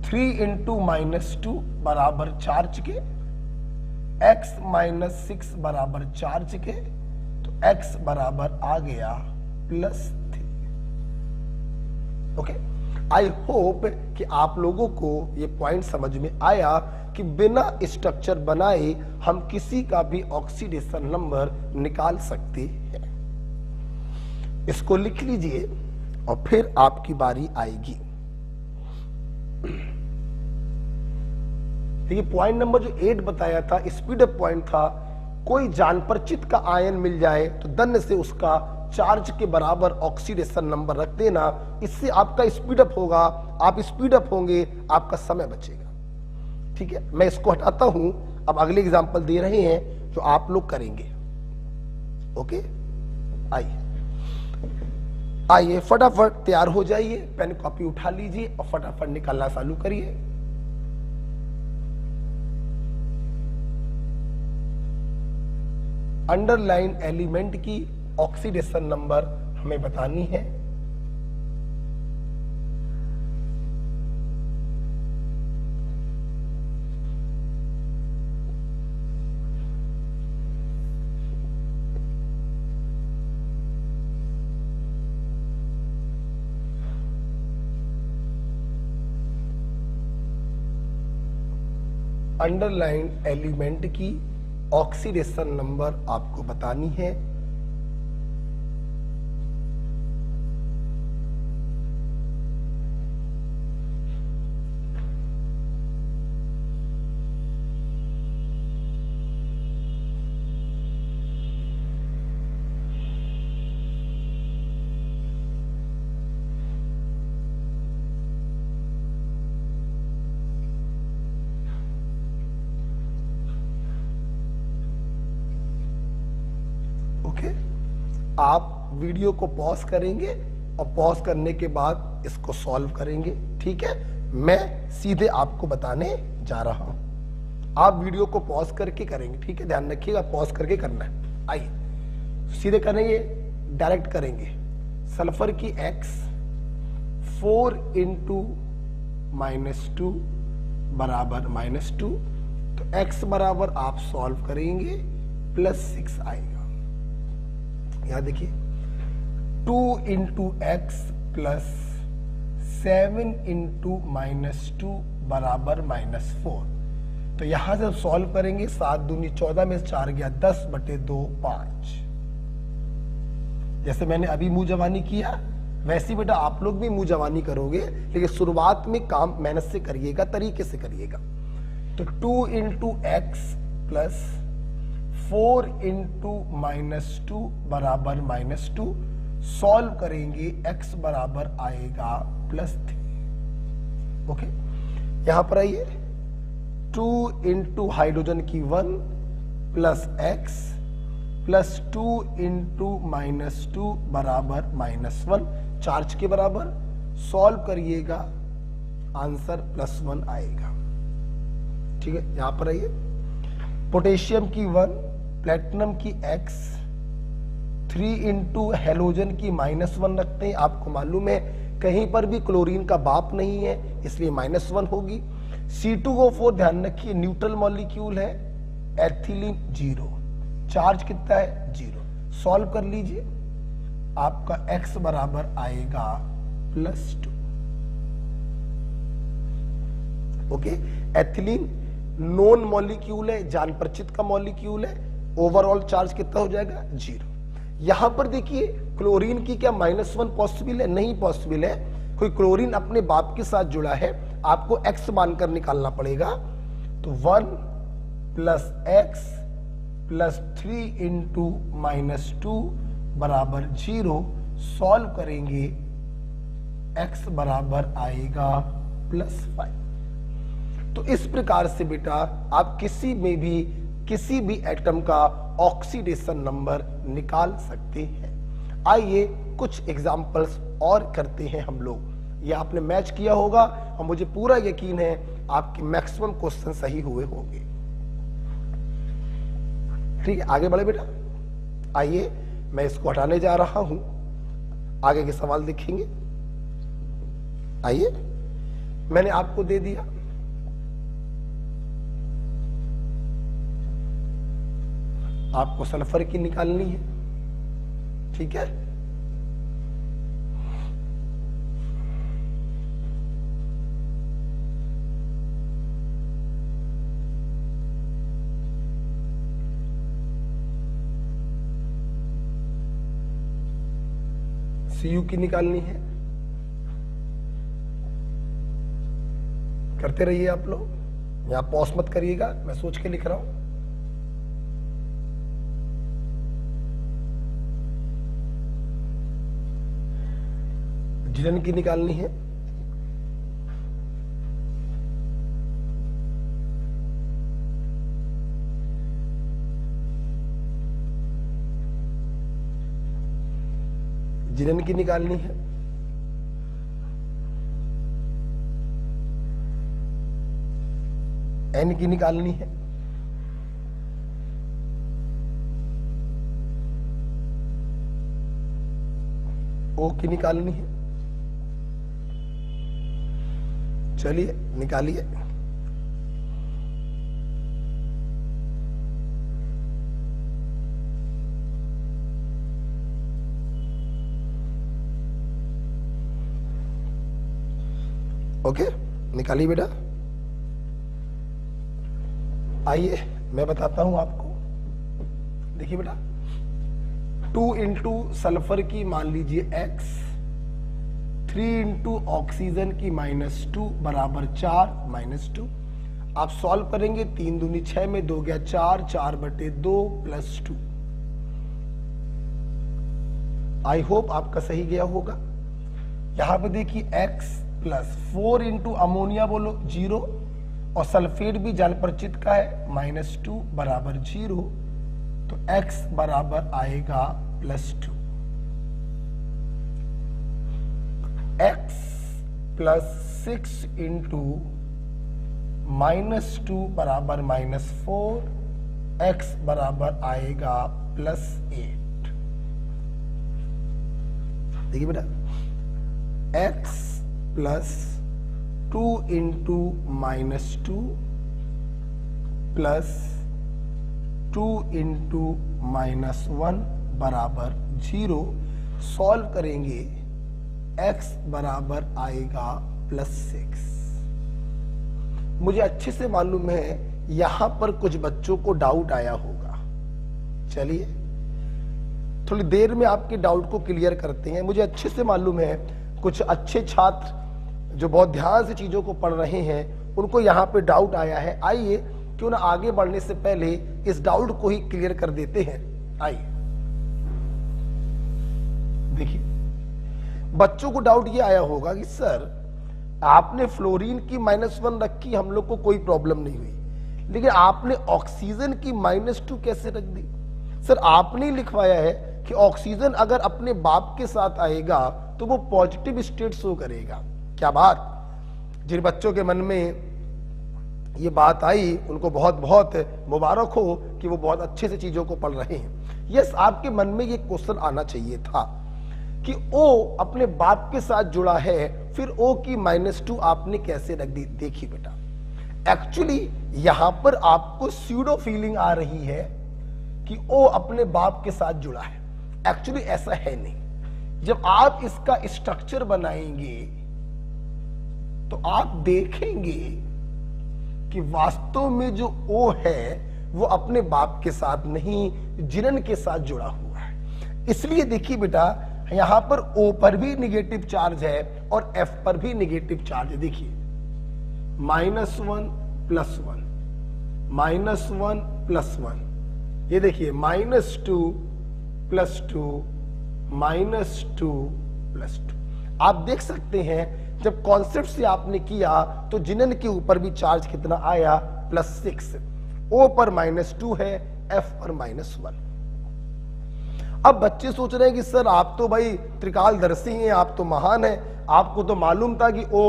3 इंटू -2 बराबर चार्ज के, x - 6 बराबर चार्ज के, तो x बराबर आ गया +3। ओके, आई होप कि आप लोगों को ये पॉइंट समझ में आया कि बिना स्ट्रक्चर बनाए हम किसी का भी ऑक्सीडेशन नंबर निकाल सकते हैं। इसको लिख लीजिए और फिर आपकी बारी आएगी। देखिए, पॉइंट नंबर जो 8 बताया था, स्पीड अप पॉइंट था। कोई जान परिचित का आयन मिल जाए तो दन्य से उसका चार्ज के बराबर ऑक्सीडेशन नंबर रख देना, इससे आपका स्पीड अप होगा, आप स्पीड अप होंगे, आपका समय बचेगा। ठीक है, मैं इसको हटाता हूं। अब अगले एग्जांपल दे रहे हैं जो आप लोग करेंगे। ओके, आइए फटाफट तैयार हो जाइए, पेन कॉपी उठा लीजिए और फटाफट निकालना चालू करिए। अंडरलाइन एलिमेंट की ऑक्सीडेशन नंबर हमें बतानी है। अंडरलाइन एलिमेंट की ऑक्सीडेशन नंबर आपको बतानी है। आप वीडियो को पॉज करेंगे और पॉज करने के बाद इसको सॉल्व करेंगे। ठीक है, मैं सीधे आपको बताने जा रहा हूं, आप वीडियो को पॉज करके करेंगे। ठीक है, ध्यान रखिएगा, पॉज करके करना है। आइए सीधे करेंगे, डायरेक्ट करेंगे। सल्फर की x 4 इंटू -2 बराबर -2, तो x बराबर आप सॉल्व करेंगे +6 आएगा। यहां देखिए 2 इंटू एक्स प्लस 7 इंटू -2 बराबर -4। तो यहां से सॉल्व करेंगे, 7 दूनी 14 में 4 गया 10/2 5। जैसे मैंने अभी मुंह जवानी किया वैसे बेटा आप लोग भी मुंह जवानी करोगे, लेकिन शुरुआत में काम मेहनत से करिएगा, तरीके से करिएगा। तो 2 इंटू एक्स प्लस 4 इंटू -2 बराबर -2, सॉल्व करेंगे x बराबर आएगा +3। ओके, यहां पर आइए 2 इंटू हाइड्रोजन की 1 प्लस x प्लस 2 इंटू -2 बराबर -1, चार्ज के बराबर, सॉल्व करिएगा, आंसर +1 आएगा। ठीक है, यहां पर आइए पोटेशियम की 1, प्लेटिनम की x, 3 इंटू हेलोजन की -1 रखते हैं। आपको मालूम है कहीं पर भी क्लोरीन का बाप नहीं है, इसलिए -1 होगी। C2O4 ध्यान रखिए न्यूट्रल मॉलिक्यूल है, एथिलीन 0, चार्ज कितना है 0। सॉल्व कर लीजिए, आपका x बराबर आएगा +2। ओके, एथिलीन नॉन मॉलिक्यूल है, जान परिचित का मॉलिक्यूल है, ओवरऑल चार्ज कितना हो जाएगा 0। यहां पर देखिए क्लोरीन की क्या -1 पॉसिबल है? नहीं पॉसिबल है। कोई क्लोरीन अपने बाप के साथ जुड़ा है, आपको x मानकर निकालना पड़ेगा। तो 1 प्लस x प्लस 3 इंटू -2 बराबर 0, सॉल्व करेंगे, x बराबर आएगा +5। तो इस प्रकार से बेटा आप किसी भी एटम का ऑक्सीडेशन नंबर निकाल सकते हैं। आइए कुछ एग्जांपल्स और करते हैं हम लोग। ये आपने मैच किया होगा और मुझे पूरा यकीन है आपके मैक्सिमम क्वेश्चन सही हुए होंगे। ठीक है, आगे बढ़े बेटा। आइए मैं इसको हटाने जा रहा हूं, आगे के सवाल देखेंगे। आइए, मैंने आपको दे दिया आपको सल्फर की निकालनी है। ठीक है, Cu की निकालनी है। करते रहिए आप लोग, यहां पॉज मत करिएगा, मैं सोच के लिख रहा हूं। जिलन की निकालनी है। जिलन की निकालनी है। एन की निकालनी है। ओ की निकालनी है। चलिए निकालिए। ओके, निकालिए बेटा। आइए मैं बताता हूं आपको। देखिए बेटा 2 इंटू सल्फर की मान लीजिए x, 3 इंटू ऑक्सीजन की -2 बराबर 4 -2। आप सॉल्व करेंगे 3 दूनी 6 में 2 गया 4, 4/2 प्लस 2। आई होप आपका सही गया होगा। यहां पे देखिए x प्लस 4 इंटू अमोनिया बोलो 0 और सल्फेट भी जल परिचित का है -2 बराबर 0, तो x बराबर आएगा +2। x प्लस 6 इंटू -2 बराबर -4, x बराबर आएगा +8। देखिए बेटा x plus 2 into -2 plus 2 into -1 बराबर 0। सॉल्व करेंगे x बराबर आएगा +6। मुझे अच्छे से मालूम है यहां पर कुछ बच्चों को डाउट आया होगा। चलिए थोड़ी देर में आपके डाउट को क्लियर करते हैं। मुझे अच्छे से मालूम है कुछ अच्छे छात्र जो बहुत ध्यान से चीजों को पढ़ रहे हैं उनको यहाँ पे डाउट आया है। आइए क्यों ना आगे बढ़ने से पहले इस डाउट को ही क्लियर कर देते हैं। आइए देखिए बच्चों को डाउट ये आया होगा कि सर आपने फ्लोरीन की -1 रखी, हम लोग को कोई प्रॉब्लम नहीं हुई, लेकिन आपने ऑक्सीजन की -2 कैसे रख दी? सर आपने लिखवाया है कि ऑक्सीजन अगर अपने बाप के साथ आएगा तो वो पॉजिटिव स्टेट शो करेगा। क्या बात, जिन बच्चों के मन में ये बात आई उनको बहुत बहुत मुबारक हो कि वो बहुत अच्छे से चीजों को पढ़ रहे हैं। यस, आपके मन में ये क्वेश्चन आना चाहिए था कि O अपने बाप के साथ जुड़ा है, फिर O की -2 आपने कैसे रख दी? देखिए बेटा एक्चुअली यहां पर आपको स्यूडो फीलिंग आ रही है कि O अपने बाप के साथ जुड़ा है। एक्चुअली ऐसा है नहीं। जब आप इसका स्ट्रक्चर बनाएंगे तो आप देखेंगे कि वास्तव में जो O है वो अपने बाप के साथ नहीं, जिनन के साथ जुड़ा हुआ है। इसलिए देखिए बेटा यहां पर O पर भी निगेटिव चार्ज है और F पर भी निगेटिव चार्ज है। देखिए -1 +1 -1 +1, ये देखिए -2 +2 -2 +2। आप देख सकते हैं जब कॉन्सेप्ट से आपने किया तो जिनन के ऊपर भी चार्ज कितना आया? +6। O पर -2 है, F पर -1। अब बच्चे सोच रहे हैं कि सर आप तो भाई त्रिकालदर्शी हैं, आप तो महान हैं, आपको तो मालूम था कि O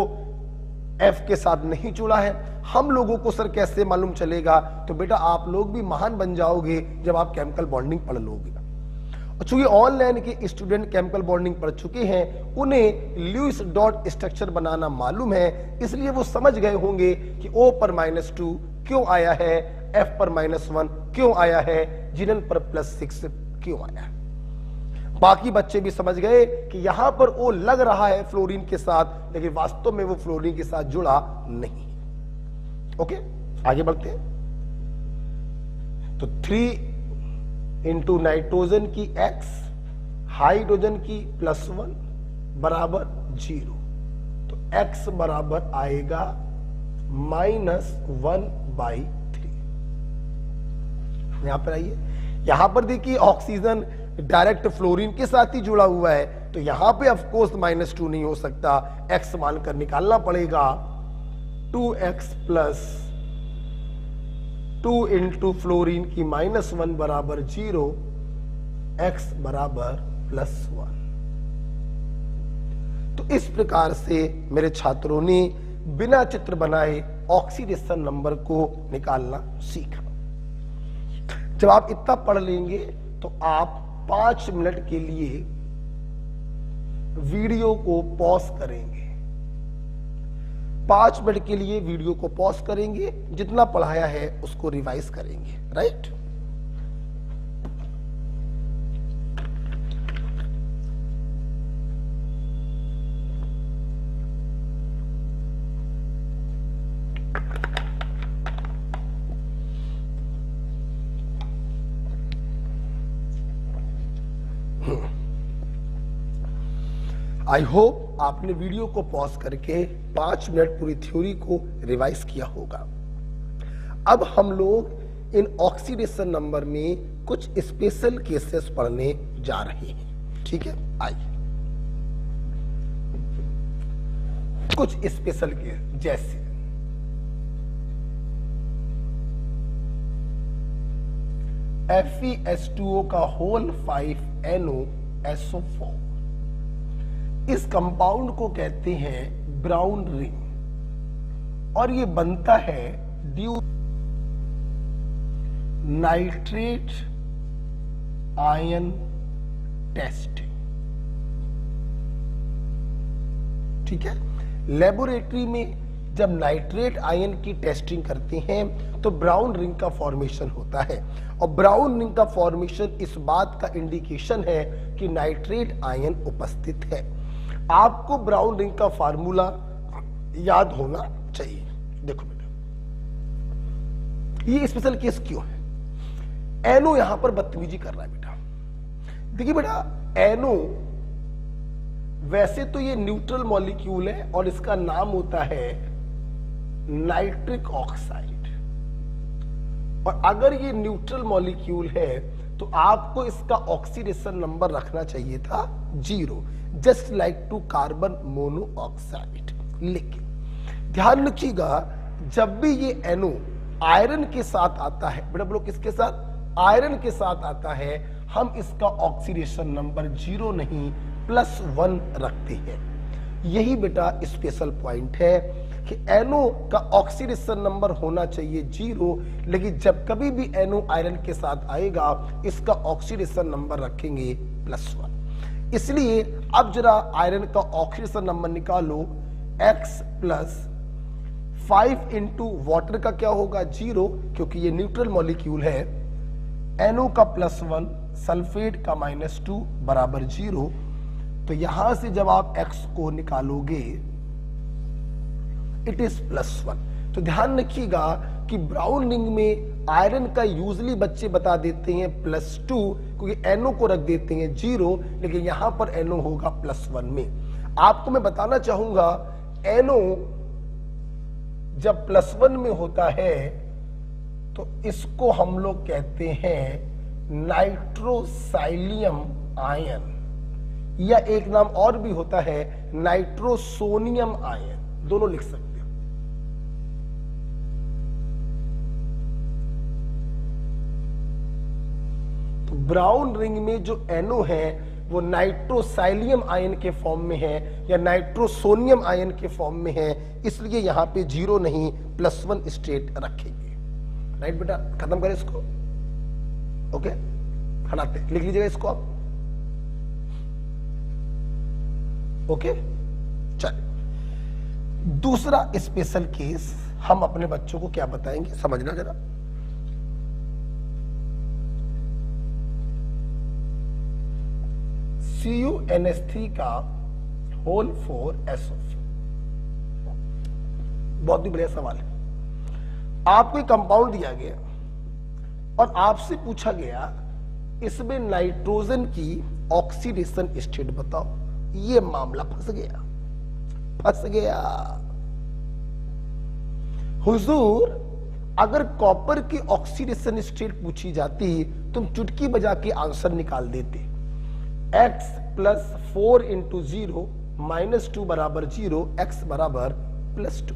F के साथ नहीं जुड़ा है, हम लोगों को सर कैसे मालूम चलेगा? तो बेटा आप लोग भी महान बन जाओगे जब आप केमिकल बॉन्डिंग पढ़ लोगे। और चूंकि ऑनलाइन के स्टूडेंट केमिकल बॉन्डिंग पढ़ चुके हैं, उन्हें ल्यूइस डॉट स्ट्रक्चर बनाना मालूम है, इसलिए वो समझ गए होंगे कि O पर -2 क्यों आया है, F पर -1 क्यों आया है, जिनन पर +6 क्यों आया है। बाकी बच्चे भी समझ गए कि यहां पर O लग रहा है फ्लोरीन के साथ, लेकिन वास्तव में वो फ्लोरीन के साथ जुड़ा नहीं। ओके, आगे बढ़ते हैं। तो 3 इंटू नाइट्रोजन की X, हाइड्रोजन की +1 बराबर 0, तो X बराबर आएगा -1/3। यहां पर आइए, यहां पर देखिए ऑक्सीजन डायरेक्ट फ्लोरीन के साथ ही जुड़ा हुआ है, तो यहां पे ऑफ कोर्स -2 नहीं हो सकता, X मानकर निकालना पड़ेगा। 2x प्लस 2 इंटू फ्लोरीन की -1 बराबर 0, X बराबर +1। तो इस प्रकार से मेरे छात्रों ने बिना चित्र बनाए ऑक्सीडेशन नंबर को निकालना सीखा। जब आप इतना पढ़ लेंगे तो आप 5 मिनट के लिए वीडियो को पॉज करेंगे। 5 मिनट के लिए वीडियो को पॉज करेंगे, जितना पढ़ाया है उसको रिवाइज करेंगे। राइट? आई होप आपने वीडियो को पॉज करके 5 मिनट पूरी थ्योरी को रिवाइज किया होगा। अब हम लोग इन ऑक्सीडेशन नंबर में कुछ स्पेशल केसेस पढ़ने जा रहे हैं। ठीक है, आइए कुछ स्पेशल केस जैसे FeS2O का होल 5NOSO4, इस कंपाउंड को कहते हैं ब्राउन रिंग और ये बनता है ड्यू नाइट्रेट आयन टेस्टिंग। ठीक है, लेबोरेटरी में जब नाइट्रेट आयन की टेस्टिंग करते हैं तो ब्राउन रिंग का फॉर्मेशन होता है और ब्राउन रिंग का फॉर्मेशन इस बात का इंडिकेशन है कि नाइट्रेट आयन उपस्थित है। आपको ब्राउन रिंग का फार्मूला याद होना चाहिए। देखो बेटा, ये स्पेशल केस क्यों है? एनो यहां पर बदतमीजी कर रहा है बेटा। देखिए बेटा, एनो वैसे तो ये न्यूट्रल मॉलिक्यूल है और इसका नाम होता है नाइट्रिक ऑक्साइड, और अगर ये न्यूट्रल मॉलिक्यूल है तो आपको इसका ऑक्सीडेशन नंबर रखना चाहिए था 0, just like to carbon monoxide. लेकिन ध्यान रखिएगा, जब भी ये एनो आयरन के साथ आता है, बेटा बोलो किसके साथ? आयरन के साथ आता है, हम इसका ऑक्सीडेशन नंबर 0 नहीं +1 रखते हैं। यही बेटा स्पेशल पॉइंट है कि एनो का ऑक्सीडेशन नंबर होना चाहिए 0, लेकिन जब कभी भी एनो आयरन के साथ आएगा इसका ऑक्सीडेशन नंबर रखेंगे +1। इसलिए अब जरा आयरन का ऑक्सीडेशन नंबर निकालो, X + 5 इंटू वाटर का क्या होगा? 0, क्योंकि ये न्यूट्रल मॉलिक्यूल है। एनो का +1, सल्फेट का -2 बराबर 0। तो यहां से जब आप X को निकालोगे इट इज +1। तो ध्यान रखिएगा कि ब्राउन रिंग में आयरन का यूजली बच्चे बता देते हैं +2, क्योंकि एनो को रख देते हैं 0, लेकिन यहां पर एनो होगा +1 में। आपको मैं बताना चाहूंगा, एनो जब +1 में होता है तो इसको हम लोग कहते हैं नाइट्रोसाइलियम आयन, या एक नाम और भी होता है नाइट्रोसोनियम आयन, दोनों लिख सकते हो। तो ब्राउन रिंग में जो एनो है वो नाइट्रोसाइलियम आयन के फॉर्म में है या नाइट्रोसोनियम आयन के फॉर्म में है, इसलिए यहां पे 0 नहीं +1 स्टेट रखेंगे। राइट बेटा, खत्म करें इसको। ओके, हटाते, लिख लीजिएगा इसको आप। ओके, चलिए दूसरा स्पेशल केस हम अपने बच्चों को क्या बताएंगे, समझना जरा। CuNH3 का होल 4SO4। बहुत ही बढ़िया सवाल है। आपको एक कंपाउंड दिया गया और आपसे पूछा गया इसमें नाइट्रोजन की ऑक्सीडेशन स्टेट बताओ। ये मामला फंस गया। हुजूर, अगर कॉपर की ऑक्सीडेशन स्टेट पूछी जाती तुम चुटकी बजा के आंसर निकाल देते। X + 4 × 0 -2 बराबर 0, X बराबर +2।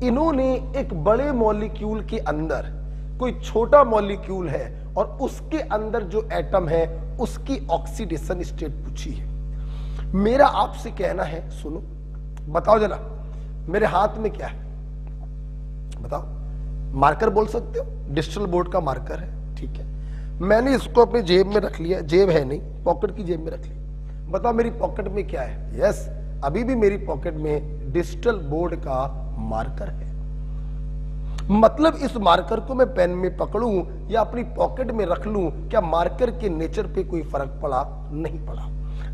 इन्होंने एक बड़े मॉलिक्यूल के अंदर कोई छोटा मॉलिक्यूल है और उसके अंदर जो एटम है उसकी ऑक्सीडेशन स्टेट पूछी है। मेरा आपसे कहना है, सुनो, बताओ जरा मेरे हाथ में क्या है, बताओ। मार्कर बोल सकते हो, डिजिटल बोर्ड का मार्कर है, ठीक है। मैंने इसको अपनी जेब में रख लिया, जेब है नहीं, पॉकेट की जेब में रख लिया। बताओ मेरी पॉकेट में क्या है? यस, अभी भी मेरी पॉकेट में डिजिटल बोर्ड का मार्कर है। मतलब इस मार्कर को मैं पेन में पकड़ूं या अपनी पॉकेट में रख लूं, क्या मार्कर के नेचर पे कोई फर्क पड़ा? नहीं पड़ा।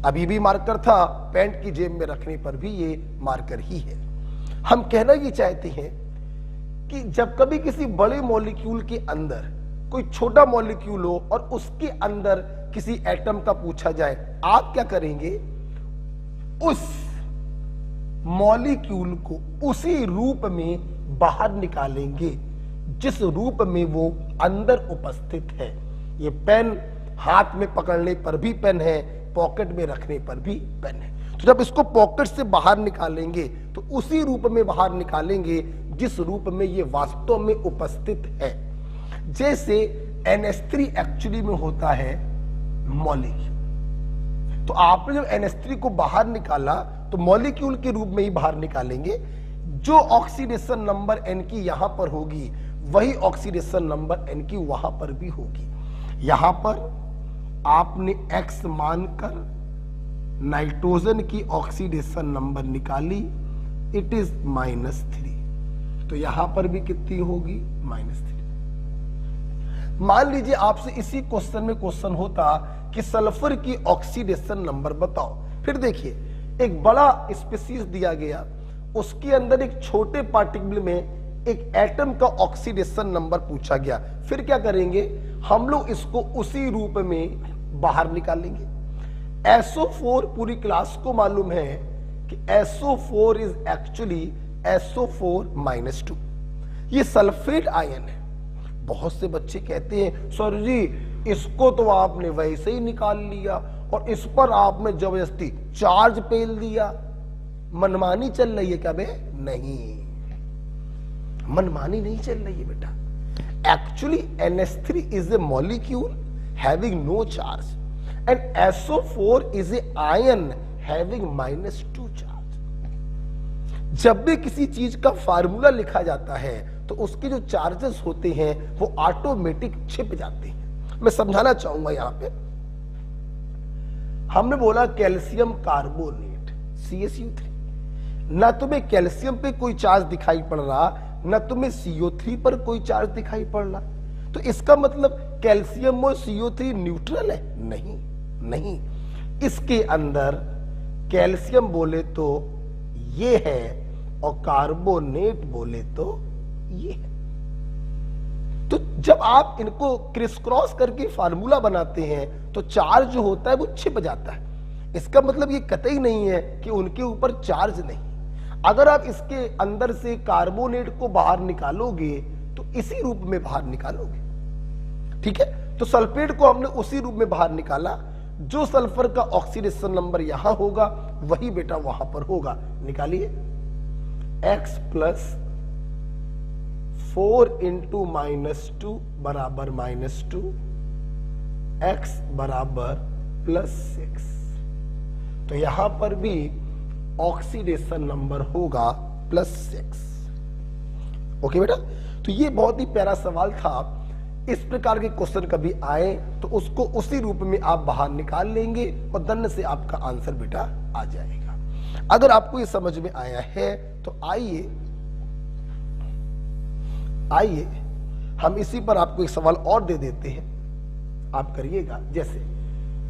अभी भी मार्कर था, पैंट की जेब में रखने पर भी ये मार्कर ही है। हम कहना ये चाहते हैं कि जब कभी किसी बड़े मॉलिक्यूल के अंदर कोई छोटा मॉलिक्यूल हो और उसके अंदर किसी एटम का पूछा जाए, आप क्या करेंगे? उस मॉलिक्यूल को उसी रूप में बाहर निकालेंगे जिस रूप में वो अंदर उपस्थित है। ये पेन हाथ में पकड़ने पर भी पेन है, पॉकेट में रखने पर भी पेन है। तो जब इसको पॉकेट से बाहर निकालेंगे तो उसी रूप में बाहर निकालेंगे जिस रूप में ये वास्तव में उपस्थित है। जैसे NH3 एक्चुअली में होता है मॉलिक्यूल, तो आपने जब NH3 को बाहर निकाला तो मॉलिक्यूल के रूप में ही बाहर निकालेंगे। जो ऑक्सीडेशन नंबर N की यहां पर होगी वही ऑक्सीडेशन नंबर N की वहां पर भी होगी। यहां पर आपने X मानकर नाइट्रोजन की ऑक्सीडेशन नंबर निकाली, इट इज -3। तो यहां पर भी कितनी होगी? -3। मान लीजिए आपसे इसी क्वेश्चन में क्वेश्चन होता कि सल्फर की ऑक्सीडेशन नंबर बताओ। फिर देखिए एक बड़ा स्पीशीज दिया गया, उसके अंदर एक छोटे पार्टिकल में एक एटम का ऑक्सीडेशन नंबर पूछा गया। फिर क्या करेंगे? हम लोग इसको उसी रूप में बाहर निकालेंगे। SO4 पूरी क्लास को मालूम है कि SO4 इज एक्चुअली SO4-2। ये सल्फेट आयन है। बहुत से बच्चे कहते हैं सर जी इसको तो आपने वैसे ही निकाल लिया और इस पर आपने जबरदस्ती चार्ज पेल दिया, मनमानी चल रही है क्या बे? नहीं, मनमानी नहीं चल रही है बेटा। Actually NH3 is a molecule having no charge and SO4 is a ion having -2 charge। जब भी किसी चीज का फार्मूला लिखा जाता है तो उसके जो चार्जेस होते हैं वो ऑटोमेटिक छिप जाते हैं। मैं समझाना चाहूंगा यहां पे। हमने बोला कैल्शियम कार्बोनेट CaCO3, ना तुम्हें कैल्शियम पे कोई चार्ज दिखाई पड़ रहा, ना तुम्हें CO3 पर कोई चार्ज दिखाई पड़ रहा। तो इसका मतलब कैल्शियम और CO3 न्यूट्रल है? नहीं, नहीं। इसके अंदर कैल्शियम बोले तो ये है और कार्बोनेट बोले तो ये है। तो जब आप इनको क्रिस क्रॉस करके फार्मूला बनाते हैं तो चार्ज जो होता है वो छिप जाता है। इसका मतलब ये कतई नहीं है कि उनके ऊपर चार्ज नहीं। अगर आप इसके अंदर से कार्बोनेट को बाहर निकालोगे तो इसी रूप में बाहर निकालोगे, ठीक है। तो सल्फेट को हमने उसी रूप में बाहर निकाला। जो सल्फर का ऑक्सीडेशन नंबर यहां होगा वही बेटा वहां पर होगा। निकालिए, X + 4 × -2 बराबर -2, X बराबर +6। तो यहां पर भी ऑक्सीडेशन नंबर होगा +6। ओके बेटा, तो ये बहुत ही प्यारा सवाल था। इस प्रकार के क्वेश्चन कभी आए तो उसको उसी रूप में आप बाहर निकाल लेंगे और दन्न से आपका आंसर बेटा आ जाएगा। अगर आपको ये समझ में आया है तो आइए हम इसी पर आपको एक सवाल और दे देते हैं, आप करिएगा। जैसे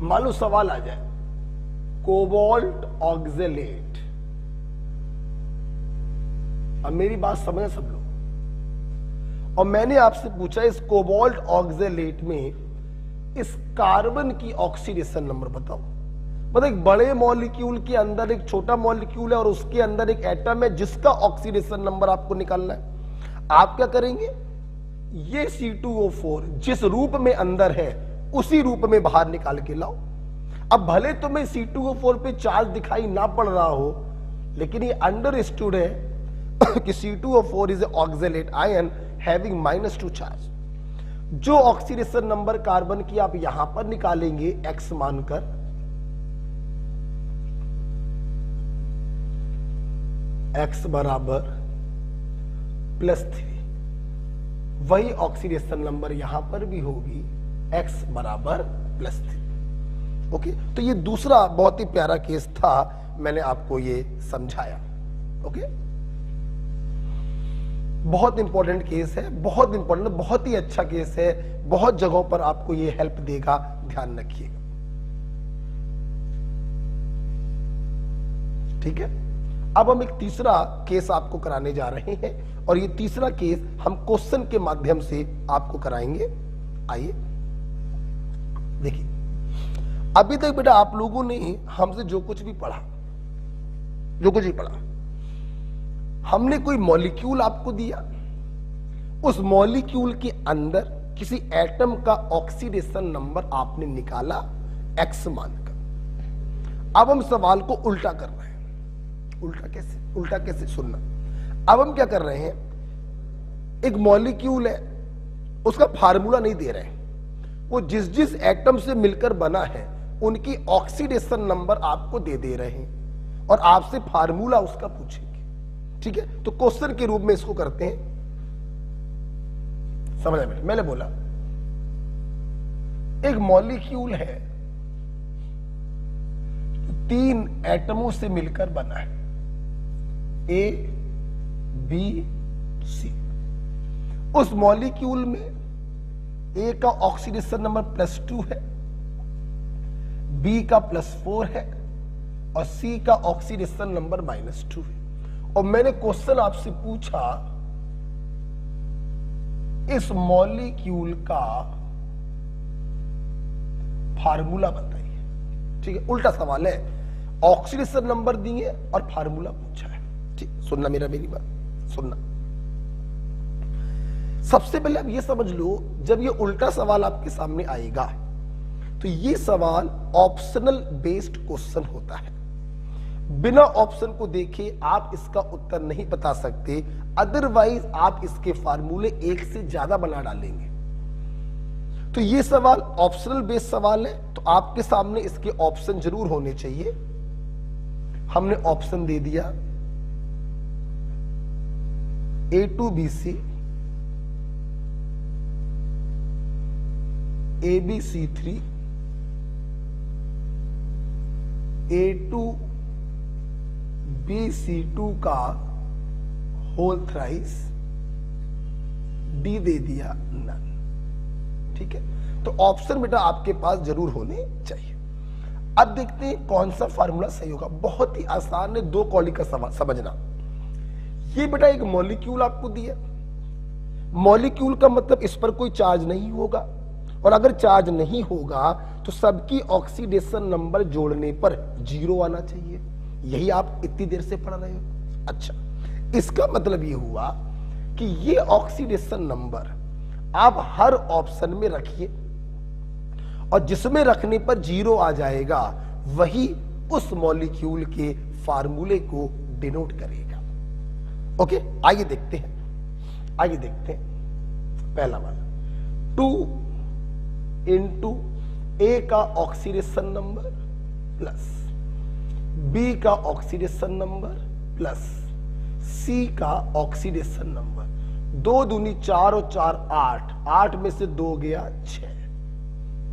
मान लो सवाल आ जाए कोबाल्ट ऑक्जेलेट। अब मेरी बात समझे सब लोग, और मैंने आपसे पूछा इस कोबाल्ट ऑक्जेलेट में इस कार्बन की ऑक्सीडेशन नंबर बताओ। मतलब एक बड़े मॉलिक्यूल के अंदर एक छोटा मॉलिक्यूल है और उसके अंदर एक एटम है जिसका ऑक्सीडेशन नंबर आपको निकालना है। आप क्या करेंगे? ये C2O4 जिस रूप में अंदर है उसी रूप में बाहर निकाल के लाओ। अब भले तुम्हें C2O4 पे चार्ज दिखाई ना पड़ रहा हो, लेकिन ये अंडरस्टूड है कि C2O4 is oxalate ion having -2 charge. जो ऑक्सीडेशन नंबर कार्बन की आप यहां पर निकालेंगे X मानकर, X बराबर +3, वही ऑक्सीडेशन नंबर यहां पर भी होगी X बराबर +3। ओके, तो ये दूसरा बहुत ही प्यारा केस था, मैंने आपको ये समझाया। ओके, बहुत इंपॉर्टेंट केस है, बहुत इंपॉर्टेंट, बहुत ही अच्छा केस है, बहुत जगहों पर आपको ये हेल्प देगा, ध्यान रखिएगा। ठीक है, अब हम एक तीसरा केस आपको कराने जा रहे हैं और ये तीसरा केस हम क्वेश्चन के माध्यम से आपको कराएंगे। आइए देखिए, अभी तक बेटा आप लोगों ने हमसे जो कुछ भी पढ़ा जो कुछ भी पढ़ा, हमने कोई मॉलिक्यूल आपको दिया, उस मॉलिक्यूल के अंदर किसी एटम का ऑक्सीडेशन नंबर आपने निकाला एक्स मानकर। अब हम सवाल को उल्टा कर रहे हैं। उल्टा कैसे सुनना। अब हम क्या कर रहे हैं, एक मॉलिक्यूल है, उसका फार्मूला नहीं दे रहे हैं, वो जिस जिस एटम से मिलकर बना है उनकी ऑक्सीडेशन नंबर आपको दे रहे हैं और आपसे फार्मूला उसका पूछेंगे। ठीक है, तो क्वेश्चन के रूप में इसको करते हैं। समझ में? मैंने बोला एक मॉलिक्यूल है, 3 एटमों से मिलकर बना है, ए बी सी। उस मॉलिक्यूल में ए का ऑक्सीडेशन नंबर +2 है, बी का +4 है और सी का ऑक्सीडेशन नंबर -2 है। और मैंने क्वेश्चन आपसे पूछा इस मॉलिक्यूल का फार्मूला बताइए। ठीक है, उल्टा सवाल है, ऑक्सीडेशन नंबर दिए और फार्मूला पूछा है। ठीक, सुनना मेरी बात सुनना। सबसे पहले आप ये समझ लो, जब ये उल्टा सवाल आपके सामने आएगा तो ये सवाल ऑप्शनल बेस्ड क्वेश्चन होता है। बिना ऑप्शन को देखे आप इसका उत्तर नहीं बता सकते, अदरवाइज आप इसके फार्मूले एक से ज्यादा बना डालेंगे। तो ये सवाल ऑप्शनल बेस्ड सवाल है, तो आपके सामने इसके ऑप्शन जरूर होने चाहिए। हमने ऑप्शन दे दिया A2BC, ABC3, A2BC2 का होल थ्राइस, डी दे दिया नन। ठीक है, तो ऑप्शन बेटा आपके पास जरूर होने चाहिए। अब देखते हैं कौन सा फार्मूला सही होगा। बहुत ही आसान है, 2 कॉली का सवाल समझना। ये बेटा एक मॉलिक्यूल आपको दिया, मॉलिक्यूल का मतलब इस पर कोई चार्ज नहीं होगा, और अगर चार्ज नहीं होगा तो सबकी ऑक्सीडेशन नंबर जोड़ने पर 0 आना चाहिए। यही आप इतनी देर से पढ़ रहे हो। अच्छा, इसका मतलब ये हुआ कि ये ऑक्सीडेशन नंबर आप हर ऑप्शन में रखिए और जिसमें रखने पर 0 आ जाएगा वही उस मॉलिक्यूल के फार्मूले को डिनोट करेगा। ओके, आइए देखते हैं। पहला वाला 2 इंटू ए का ऑक्सीडेशन नंबर प्लस बी का ऑक्सीडेशन नंबर प्लस सी का ऑक्सीडेशन नंबर। 2 दूनी 4 और 4 8, 8 में से 2 गया 6।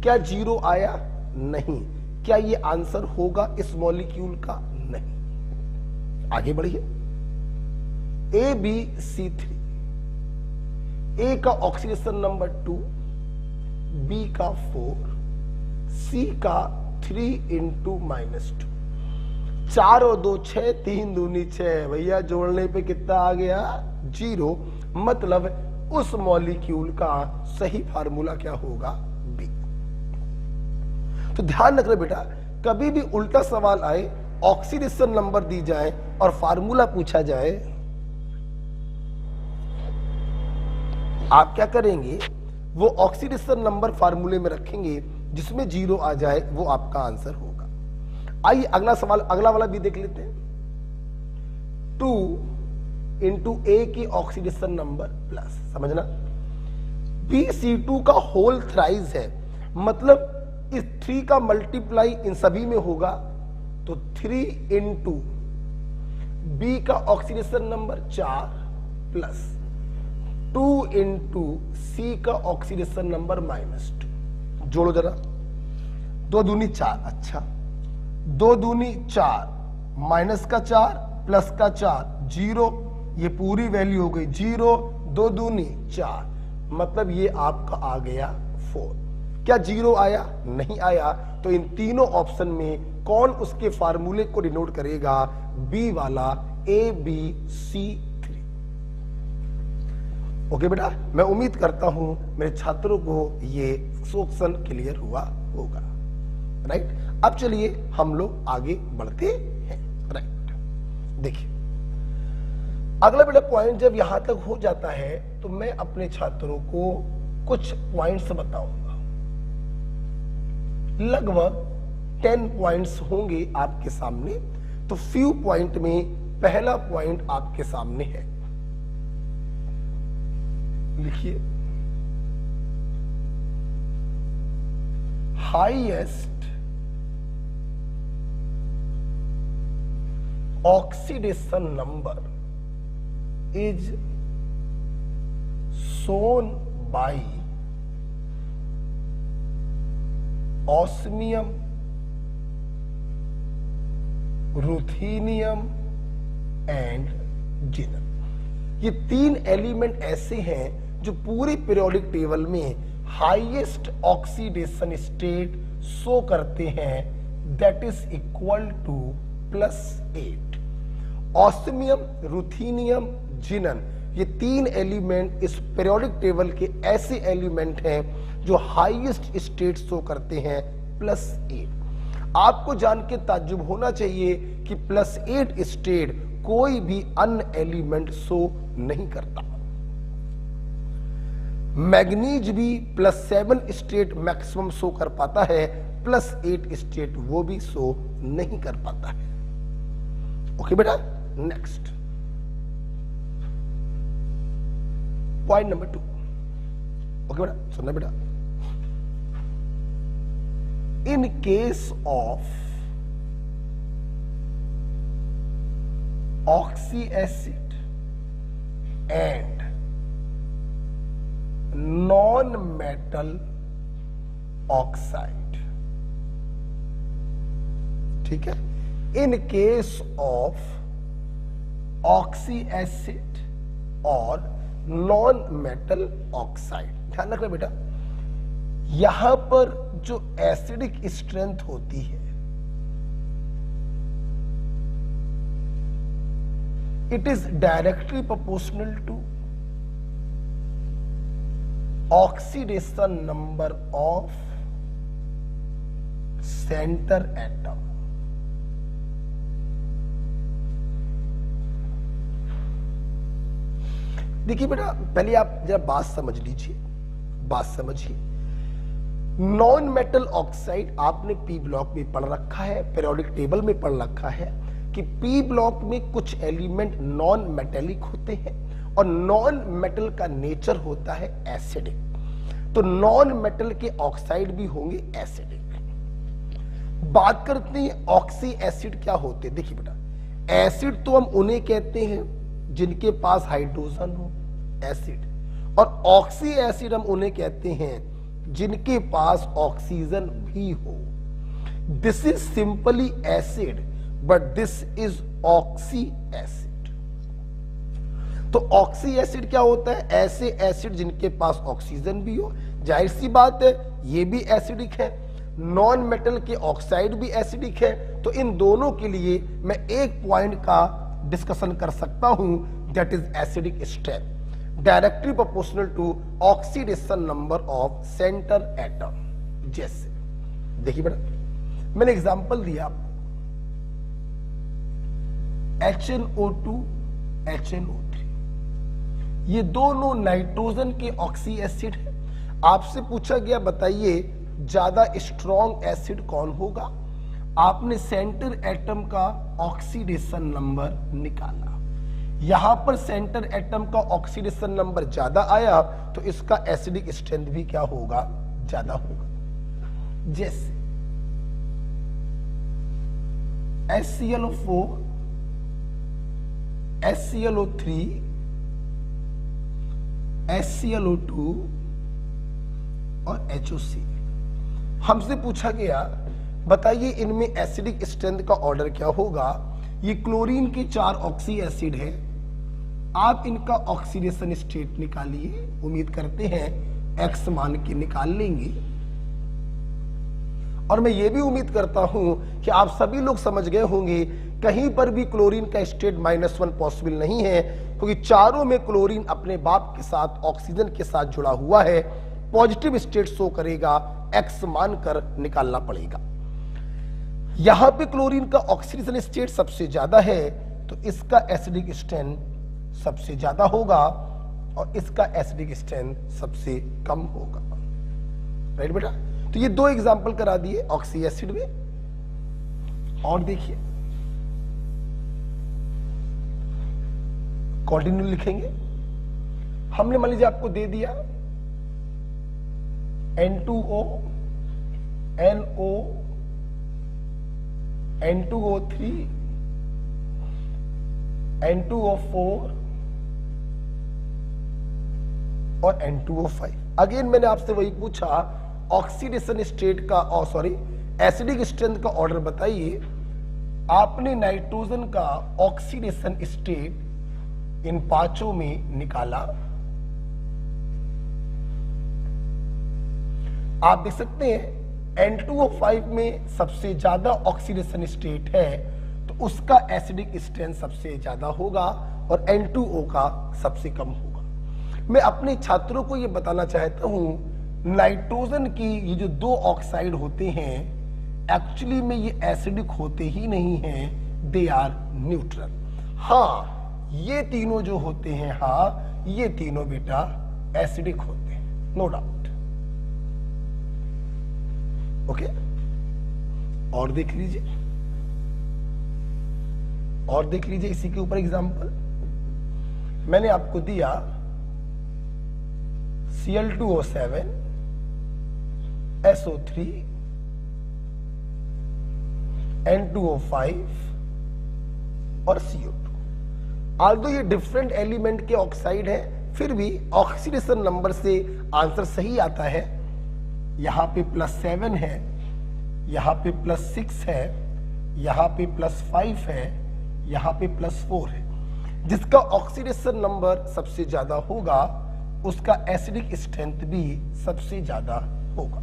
क्या 0 आया? नहीं। क्या ये आंसर होगा इस मॉलिक्यूल का? नहीं। आगे बढ़िए। ABC3, ए का ऑक्सीडेशन नंबर 2, बी का 4, सी का 3 इंटू -2। 4 और 2 6, 3 दूनी 6। भैया जोड़ने पे कितना आ गया? 0। मतलब उस मॉलिक्यूल का सही फार्मूला क्या होगा? बी। तो ध्यान रखना बेटा, कभी भी उल्टा सवाल आए, ऑक्सीडेशन नंबर दी जाए और फार्मूला पूछा जाए, आप क्या करेंगे? वो ऑक्सीडेशन नंबर फार्मूले में रखेंगे, जिसमें 0 आ जाए वो आपका आंसर होगा। आइए अगला सवाल, अगला वाला भी देख लेते हैं। 2 इंटू ए की ऑक्सीडेशन नंबर प्लस, समझना, BC2 का होल थ्राइस है, मतलब इस 3 का मल्टीप्लाई इन सभी में होगा, तो 3 इंटू बी का ऑक्सीडेशन नंबर 4 प्लस 2 इंटू सी का ऑक्सीडेशन नंबर -2। जोड़ो जरा, 2 दूनी 4। अच्छा, 2 दूनी 4, माइनस का 4 प्लस का 4, 0। ये पूरी वैल्यू हो गई 0। 2 दूनी 4, मतलब ये आपका आ गया 4। क्या 0 आया? नहीं आया। तो इन तीनों ऑप्शन में कौन उसके फार्मूले को डिनोट करेगा? बी वाला, ABC3। ओके बेटा, मैं उम्मीद करता हूं मेरे छात्रों को ये क्वेश्चन क्लियर हुआ होगा। राइट, अब चलिए हम लोग आगे बढ़ते हैं। राइट, देखिए अगला बेटा पॉइंट जब यहां तक हो जाता है तो मैं अपने छात्रों को कुछ पॉइंट्स बताऊंगा, लगभग 10 पॉइंट्स होंगे आपके सामने। तो फ्यू पॉइंट में पहला पॉइंट आपके सामने है, लिखिए highest oxidation number is shown by osmium, ruthenium and xenon। ये 3 एलिमेंट ऐसे हैं जो पूरी पीरियोडिक टेबल में हाईएस्ट ऑक्सीडेशन स्टेट शो करते हैं, that is equal to +8। Osmium, ruthenium, xenon, ये 3 एलिमेंट इस पीरियोडिक टेबल के ऐसे एलिमेंट हैं जो हाईएस्ट स्टेट शो करते हैं +8। आपको जान के ताज्जुब होना चाहिए कि +8 स्टेट कोई भी अन्य एलिमेंट शो नहीं करता। मैग्नीज भी +7 स्टेट मैक्सिमम शो कर पाता है, +8 स्टेट वो भी शो नहीं कर पाता है। ओके बेटा, नेक्स्ट पॉइंट नंबर 2। ओके बेटा, सुनना बेटा, in case of oxy acid and non metal oxide, ठीक है, in case of oxy acid और नॉन मेटल ऑक्साइड, ध्यान रखना बेटा, यहां पर जो एसिडिक स्ट्रेंथ होती है it is directly proportional to oxidation number of centre atom. देखिए बेटा, पहले आप जरा बात समझ लीजिए, बात समझिए। नॉन मेटल ऑक्साइड आपने पी ब्लॉक में पढ़ रखा है, पीरियोडिक टेबल में पढ़ रखा है कि पी ब्लॉक में कुछ एलिमेंट नॉन मेटेलिक होते हैं और नॉन मेटल का नेचर होता है एसिडिक। तो नॉन मेटल के ऑक्साइड भी होंगे एसिडिक। बात करते हैं ऑक्सी एसिड क्या होते हैं। देखिए बेटा, एसिड तो हम उन्हें कहते हैं जिनके पास हाइड्रोजन हो, एसिड, और ऑक्सी एसिड हम उन्हें कहते हैं जिनके पास ऑक्सीजन भी हो। This is simply acid but this is oxy acid. तो ऑक्सी एसिड क्या होता है? ऐसे एसिड जिनके पास ऑक्सीजन भी हो। जाहिर सी बात है ये भी एसिडिक है, नॉन मेटल के ऑक्साइड भी एसिडिक है। तो इन दोनों के लिए मैं एक पॉइंट का डिस्कशन कर सकता हूं, that is acidic strength directly proportional to oxidation number of centre atom. जैसे देखिए बेटा, मैंने एग्जांपल दिया आपको, HNO2 HNO3, ये दोनों नाइट्रोजन के ऑक्सी एसिड है। आपसे पूछा गया बताइए ज्यादा स्ट्रॉन्ग एसिड कौन होगा? आपने सेंटर एटम का ऑक्सीडेशन नंबर निकाला, यहां पर सेंटर एटम का ऑक्सीडेशन नंबर ज्यादा आया तो इसका एसिडिक स्ट्रेंथ भी क्या होगा? ज्यादा होगा। जैसे HClO4 HClO3 HClO2 और HOCl। हमसे पूछा गया बताइए इनमें एसिडिक स्ट्रेंथ का ऑर्डर क्या होगा? ये क्लोरीन के 4 ऑक्सी एसिड है, आप इनका ऑक्सीडेशन स्टेट निकालिए। उम्मीद करते हैं X मान के निकाल लेंगे, और मैं ये भी उम्मीद करता हूं कि आप सभी लोग समझ गए होंगे कहीं पर भी क्लोरीन का स्टेट -1 पॉसिबल नहीं है, क्योंकि चारों में क्लोरीन अपने बाप के साथ ऑक्सीजन के साथ जुड़ा हुआ है। पॉजिटिव स्टेट शो करेगा, X मानकर निकालना पड़ेगा। यहां पे क्लोरीन का ऑक्सीडेशन स्टेट सबसे ज्यादा है, तो इसका एसिडिक स्ट्रेंथ सबसे ज्यादा होगा और इसका एसिडिक स्ट्रेंथ सबसे कम होगा। राइट बेटा, तो ये दो एग्जांपल करा दिए ऑक्सी एसिड में। और देखिए कंटिन्यू लिखेंगे। हमने मान लीजिए आपको दे दिया N2O, NO, N2O3, N2O4 और N2O5। अगेन मैंने आपसे वही पूछा ऑक्सीडेशन स्टेट का एसिडिक स्ट्रेंथ का ऑर्डर बताइए। आपने नाइट्रोजन का ऑक्सीडेशन स्टेट इन पांचों में निकाला। आप देख सकते हैं N2O5 में सबसे ज्यादा ऑक्सीडेशन स्टेट है तो उसका एसिडिक स्ट्रेंथ सबसे ज्यादा होगा और N2O का सबसे कम होगा। मैं अपने छात्रों को यह बताना चाहता हूं नाइट्रोजन की ये जो दो ऑक्साइड होते हैं एक्चुअली में ये एसिडिक होते ही नहीं हैं, दे आर न्यूट्रल। हाँ ये तीनों जो होते हैं, हाँ ये तीनों बेटा एसिडिक होते हैं, नो डाउट। ओके और देख लीजिए, और देख लीजिए इसी के ऊपर एग्जांपल मैंने आपको दिया Cl2O7 SO3 N2O5 और CO2। आल्दो ये डिफरेंट एलिमेंट के ऑक्साइड है फिर भी ऑक्सीडेशन नंबर से आंसर सही आता है। यहां पे +7 है, यहां पे +6 है, यहां पे +5 है, यहां पे +4 है। जिसका ऑक्सीडेशन नंबर सबसे ज्यादा होगा उसका एसिडिक स्ट्रेंथ भी सबसे ज्यादा होगा।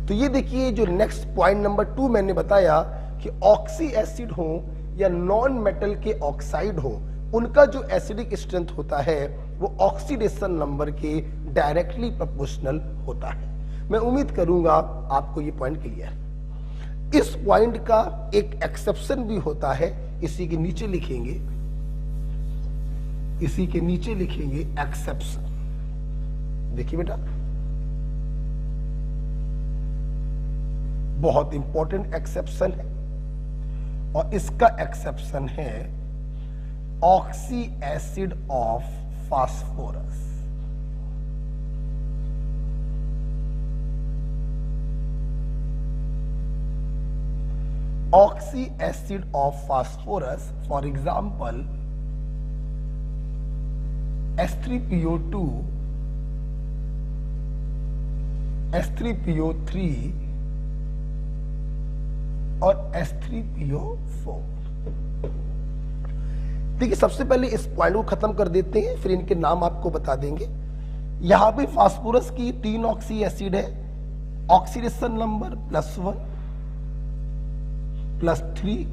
तो ये देखिए जो नेक्स्ट पॉइंट नंबर 2 मैंने बताया कि ऑक्सी एसिड हो या नॉन मेटल के ऑक्साइड हो उनका जो एसिडिक स्ट्रेंथ होता है वो ऑक्सीडेशन नंबर के डायरेक्टली प्रोपोर्शनल होता है। मैं उम्मीद करूंगा आपको ये पॉइंट क्लियर है। इस पॉइंट का एक एक्सेप्शन भी होता है, इसी के नीचे लिखेंगे, इसी के नीचे लिखेंगे एक्सेप्शन। देखिए बेटा बहुत इंपॉर्टेंट एक्सेप्शन है और इसका एक्सेप्शन है oxy acid of phosphorus. Oxy acid of phosphorus for example H3PO2, H3PO3 और H3PO4। देखिए सबसे पहले इस पॉइंट को खत्म कर देते हैं फिर इनके नाम आपको बता देंगे। यहां पे फास्फोरस की 3 ऑक्सी एसिड है, ऑक्सीडेशन नंबर +1 +3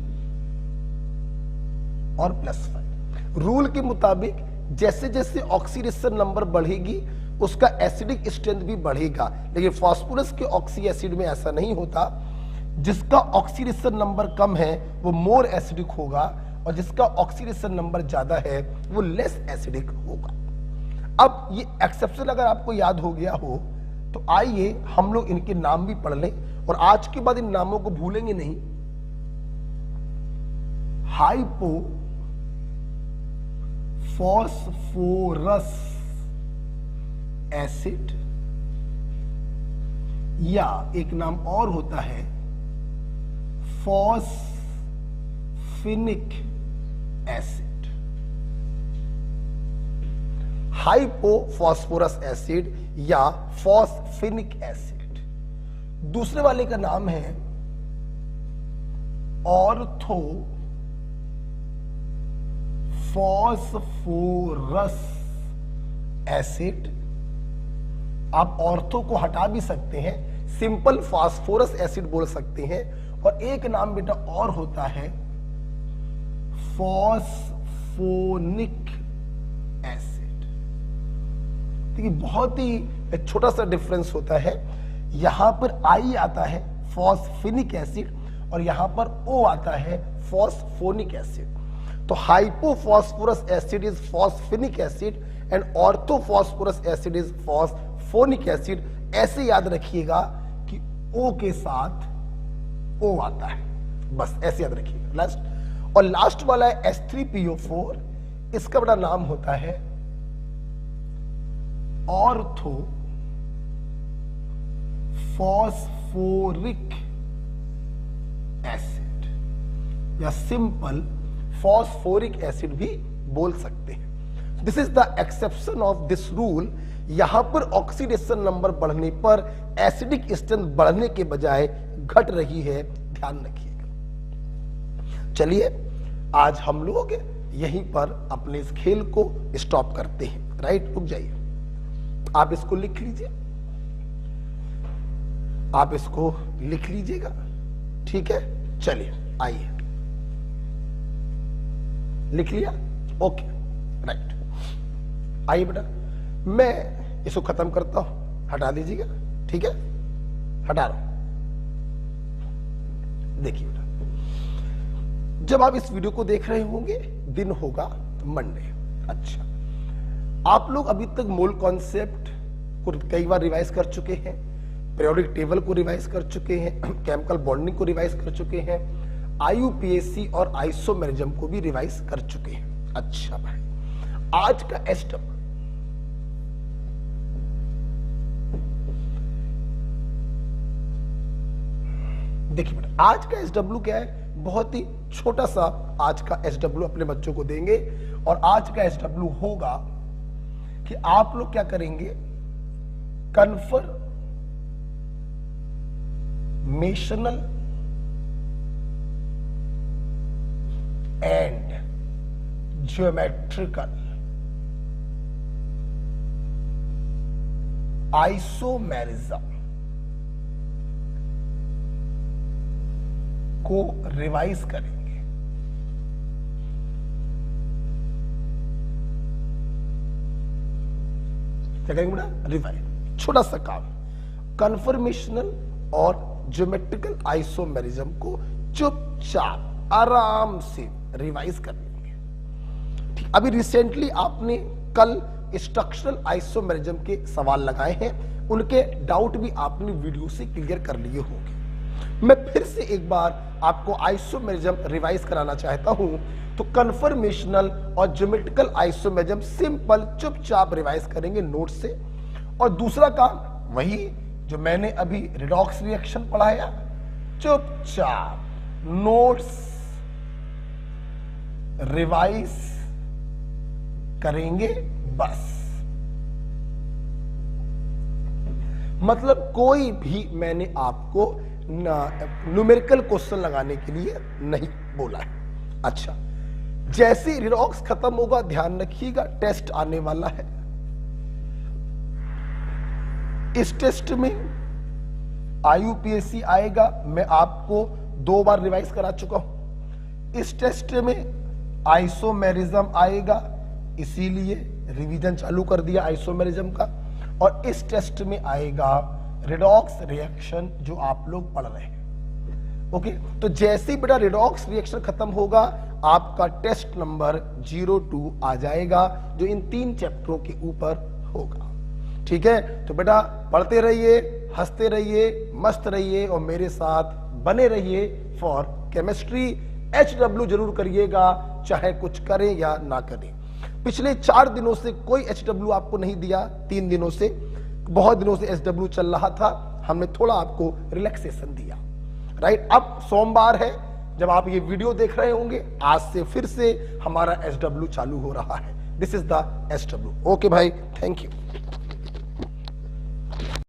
और +5। रूल के मुताबिक जैसे जैसे ऑक्सीडेशन नंबर बढ़ेगी उसका एसिडिक स्ट्रेंथ भी बढ़ेगा, लेकिन फास्फोरस के ऑक्सी एसिड में ऐसा नहीं होता। जिसका ऑक्सीडेशन नंबर कम है वो मोर एसिडिक होगा और जिसका ऑक्सीडेशन नंबर ज्यादा है वो लेस एसिडिक होगा। अब ये एक्सेप्शन अगर आपको याद हो गया हो तो आइए हम लोग इनके नाम भी पढ़ लें और आज के बाद इन नामों को भूलेंगे नहीं। हाइपो फॉस्फोरस एसिड या एक नाम और होता है फॉस्फिनिक एसिड। हाइपोफॉस्फोरस एसिड या फॉस्फिनिक एसिड। दूसरे वाले का नाम है ऑर्थो फॉस्फोरस एसिड। आप ऑर्थो को हटा भी सकते हैं, सिंपल फास्फोरस एसिड बोल सकते हैं। और एक नाम बेटा और होता है फॉस्फोनिक एसिड। देखिए बहुत ही एक छोटा सा डिफरेंस होता है, यहां पर आई आता है फॉस्फिनिक एसिड और यहां पर O आता है फॉस्फोनिक एसिड। तो hypophosphorous acid is phosphinic acid and orthophosphorous acid is phosphonic acid. ऐसे याद रखिएगा कि O के साथ O आता है, बस ऐसे याद रखिएगा। लास्ट और लास्ट वाला है H3PO4, इसका बड़ा नाम होता है ऑर्थो फॉस्फोरिक एसिड या सिंपल फॉस्फोरिक एसिड भी बोल सकते हैं। This is the exception of this rule. यहां पर ऑक्सीडेशन नंबर बढ़ने पर एसिडिक स्ट्रेंथ बढ़ने के बजाय घट रही है, ध्यान रखिएगा। चलिए आज हम लोग यहीं पर अपने इस खेल को स्टॉप करते हैं। राइट, रुक जाइए, आप इसको लिख लीजिए, आप इसको लिख लीजिएगा, ठीक है। चलिए आइए, लिख लिया, ओके राइट। आइए बेटा, मैं इसको खत्म करता हूं, हटा दीजिएगा, ठीक है, हटा रहा हूं। देखिए बेटा, जब आप इस वीडियो को देख रहे होंगे दिन होगा मंडे। अच्छा, आप लोग अभी तक मोल कॉन्सेप्ट को कई बार रिवाइज कर चुके हैं, पीरियोडिक टेबल को रिवाइज कर चुके हैं, केमिकल बॉन्डिंग को रिवाइज कर चुके हैं, IUPAC और आइसोमेरिज्म को भी रिवाइज कर चुके हैं। अच्छा भाई, आज का SW देखिए बेटा, आज का SW क्या है, बहुत ही छोटा सा आज का SW अपने बच्चों को देंगे। और आज का SW होगा कि आप लोग क्या करेंगे, कन्फर्मेशनल एंड ज्योमेट्रिकल आइसोमेरिज्म को रिवाइज करेंगे। क्या करेंगे बेटा, रिवाइज। छोटा सा काम, कन्फर्मेशनल और ज्योमेट्रिकल आइसोमेरिज्म को चुपचाप आराम से रिवाइज कर लेंगे। ठीक, अभी रिसेंटली आपने कल स्ट्रक्चरल आइसोमेरिज्म के सवाल लगाए हैं, उनके डाउट भी आपने वीडियो से क्लियर कर लिए होंगे। मैं फिर से एक बार आपको आइसोमेरिज्म रिवाइज कराना चाहता हूं। तो कन्फर्मेशनल और ज्योमेट्रिकल आइसोमेरिज्म सिंपल चुपचाप रिवाइज करेंगे नोट से। और दूसरा काम वही जो मैंने अभी रिडॉक्स रिएक्शन पढ़ाया, चुपचाप नोट्स रिवाइज करेंगे बस। मतलब कोई भी मैंने आपको न्यूमेरिकल क्वेश्चन लगाने के लिए नहीं बोला है। अच्छा, जैसे रिडॉक्स खत्म होगा ध्यान रखिएगा टेस्ट आने वाला है। इस टेस्ट में IUPAC आएगा, मैं आपको 2 बार रिवाइज करा चुका हूं। इस टेस्ट में आइसोमेरिज्म आएगा, इसीलिए रिवीजन चालू कर दिया आइसोमेरिज्म का। और इस टेस्ट में आएगा रिडॉक्स रिएक्शन जो आप लोग पढ़ रहे हैं। ओके, तो जैसे ही बेटा रिडॉक्स रिएक्शन खत्म होगा आपका टेस्ट नंबर 02 आ जाएगा, जो इन 3 चैप्टरों के ऊपर होगा। ठीक है, तो बेटा पढ़ते रहिए, हंसते रहिए, मस्त रहिए और मेरे साथ बने रहिए फॉर केमिस्ट्री। HW जरूर करिएगा, चाहे कुछ करें या ना करें। पिछले 4 दिनों से कोई HW आपको नहीं दिया, 3 दिनों से, बहुत दिनों से SW चल रहा था, हमने थोड़ा आपको रिलैक्सेशन दिया। राइट, अब सोमवार है, जब आप ये वीडियो देख रहे होंगे, आज से फिर से हमारा SW चालू हो रहा है। This is the SW। Okay भाई, थैंक यू।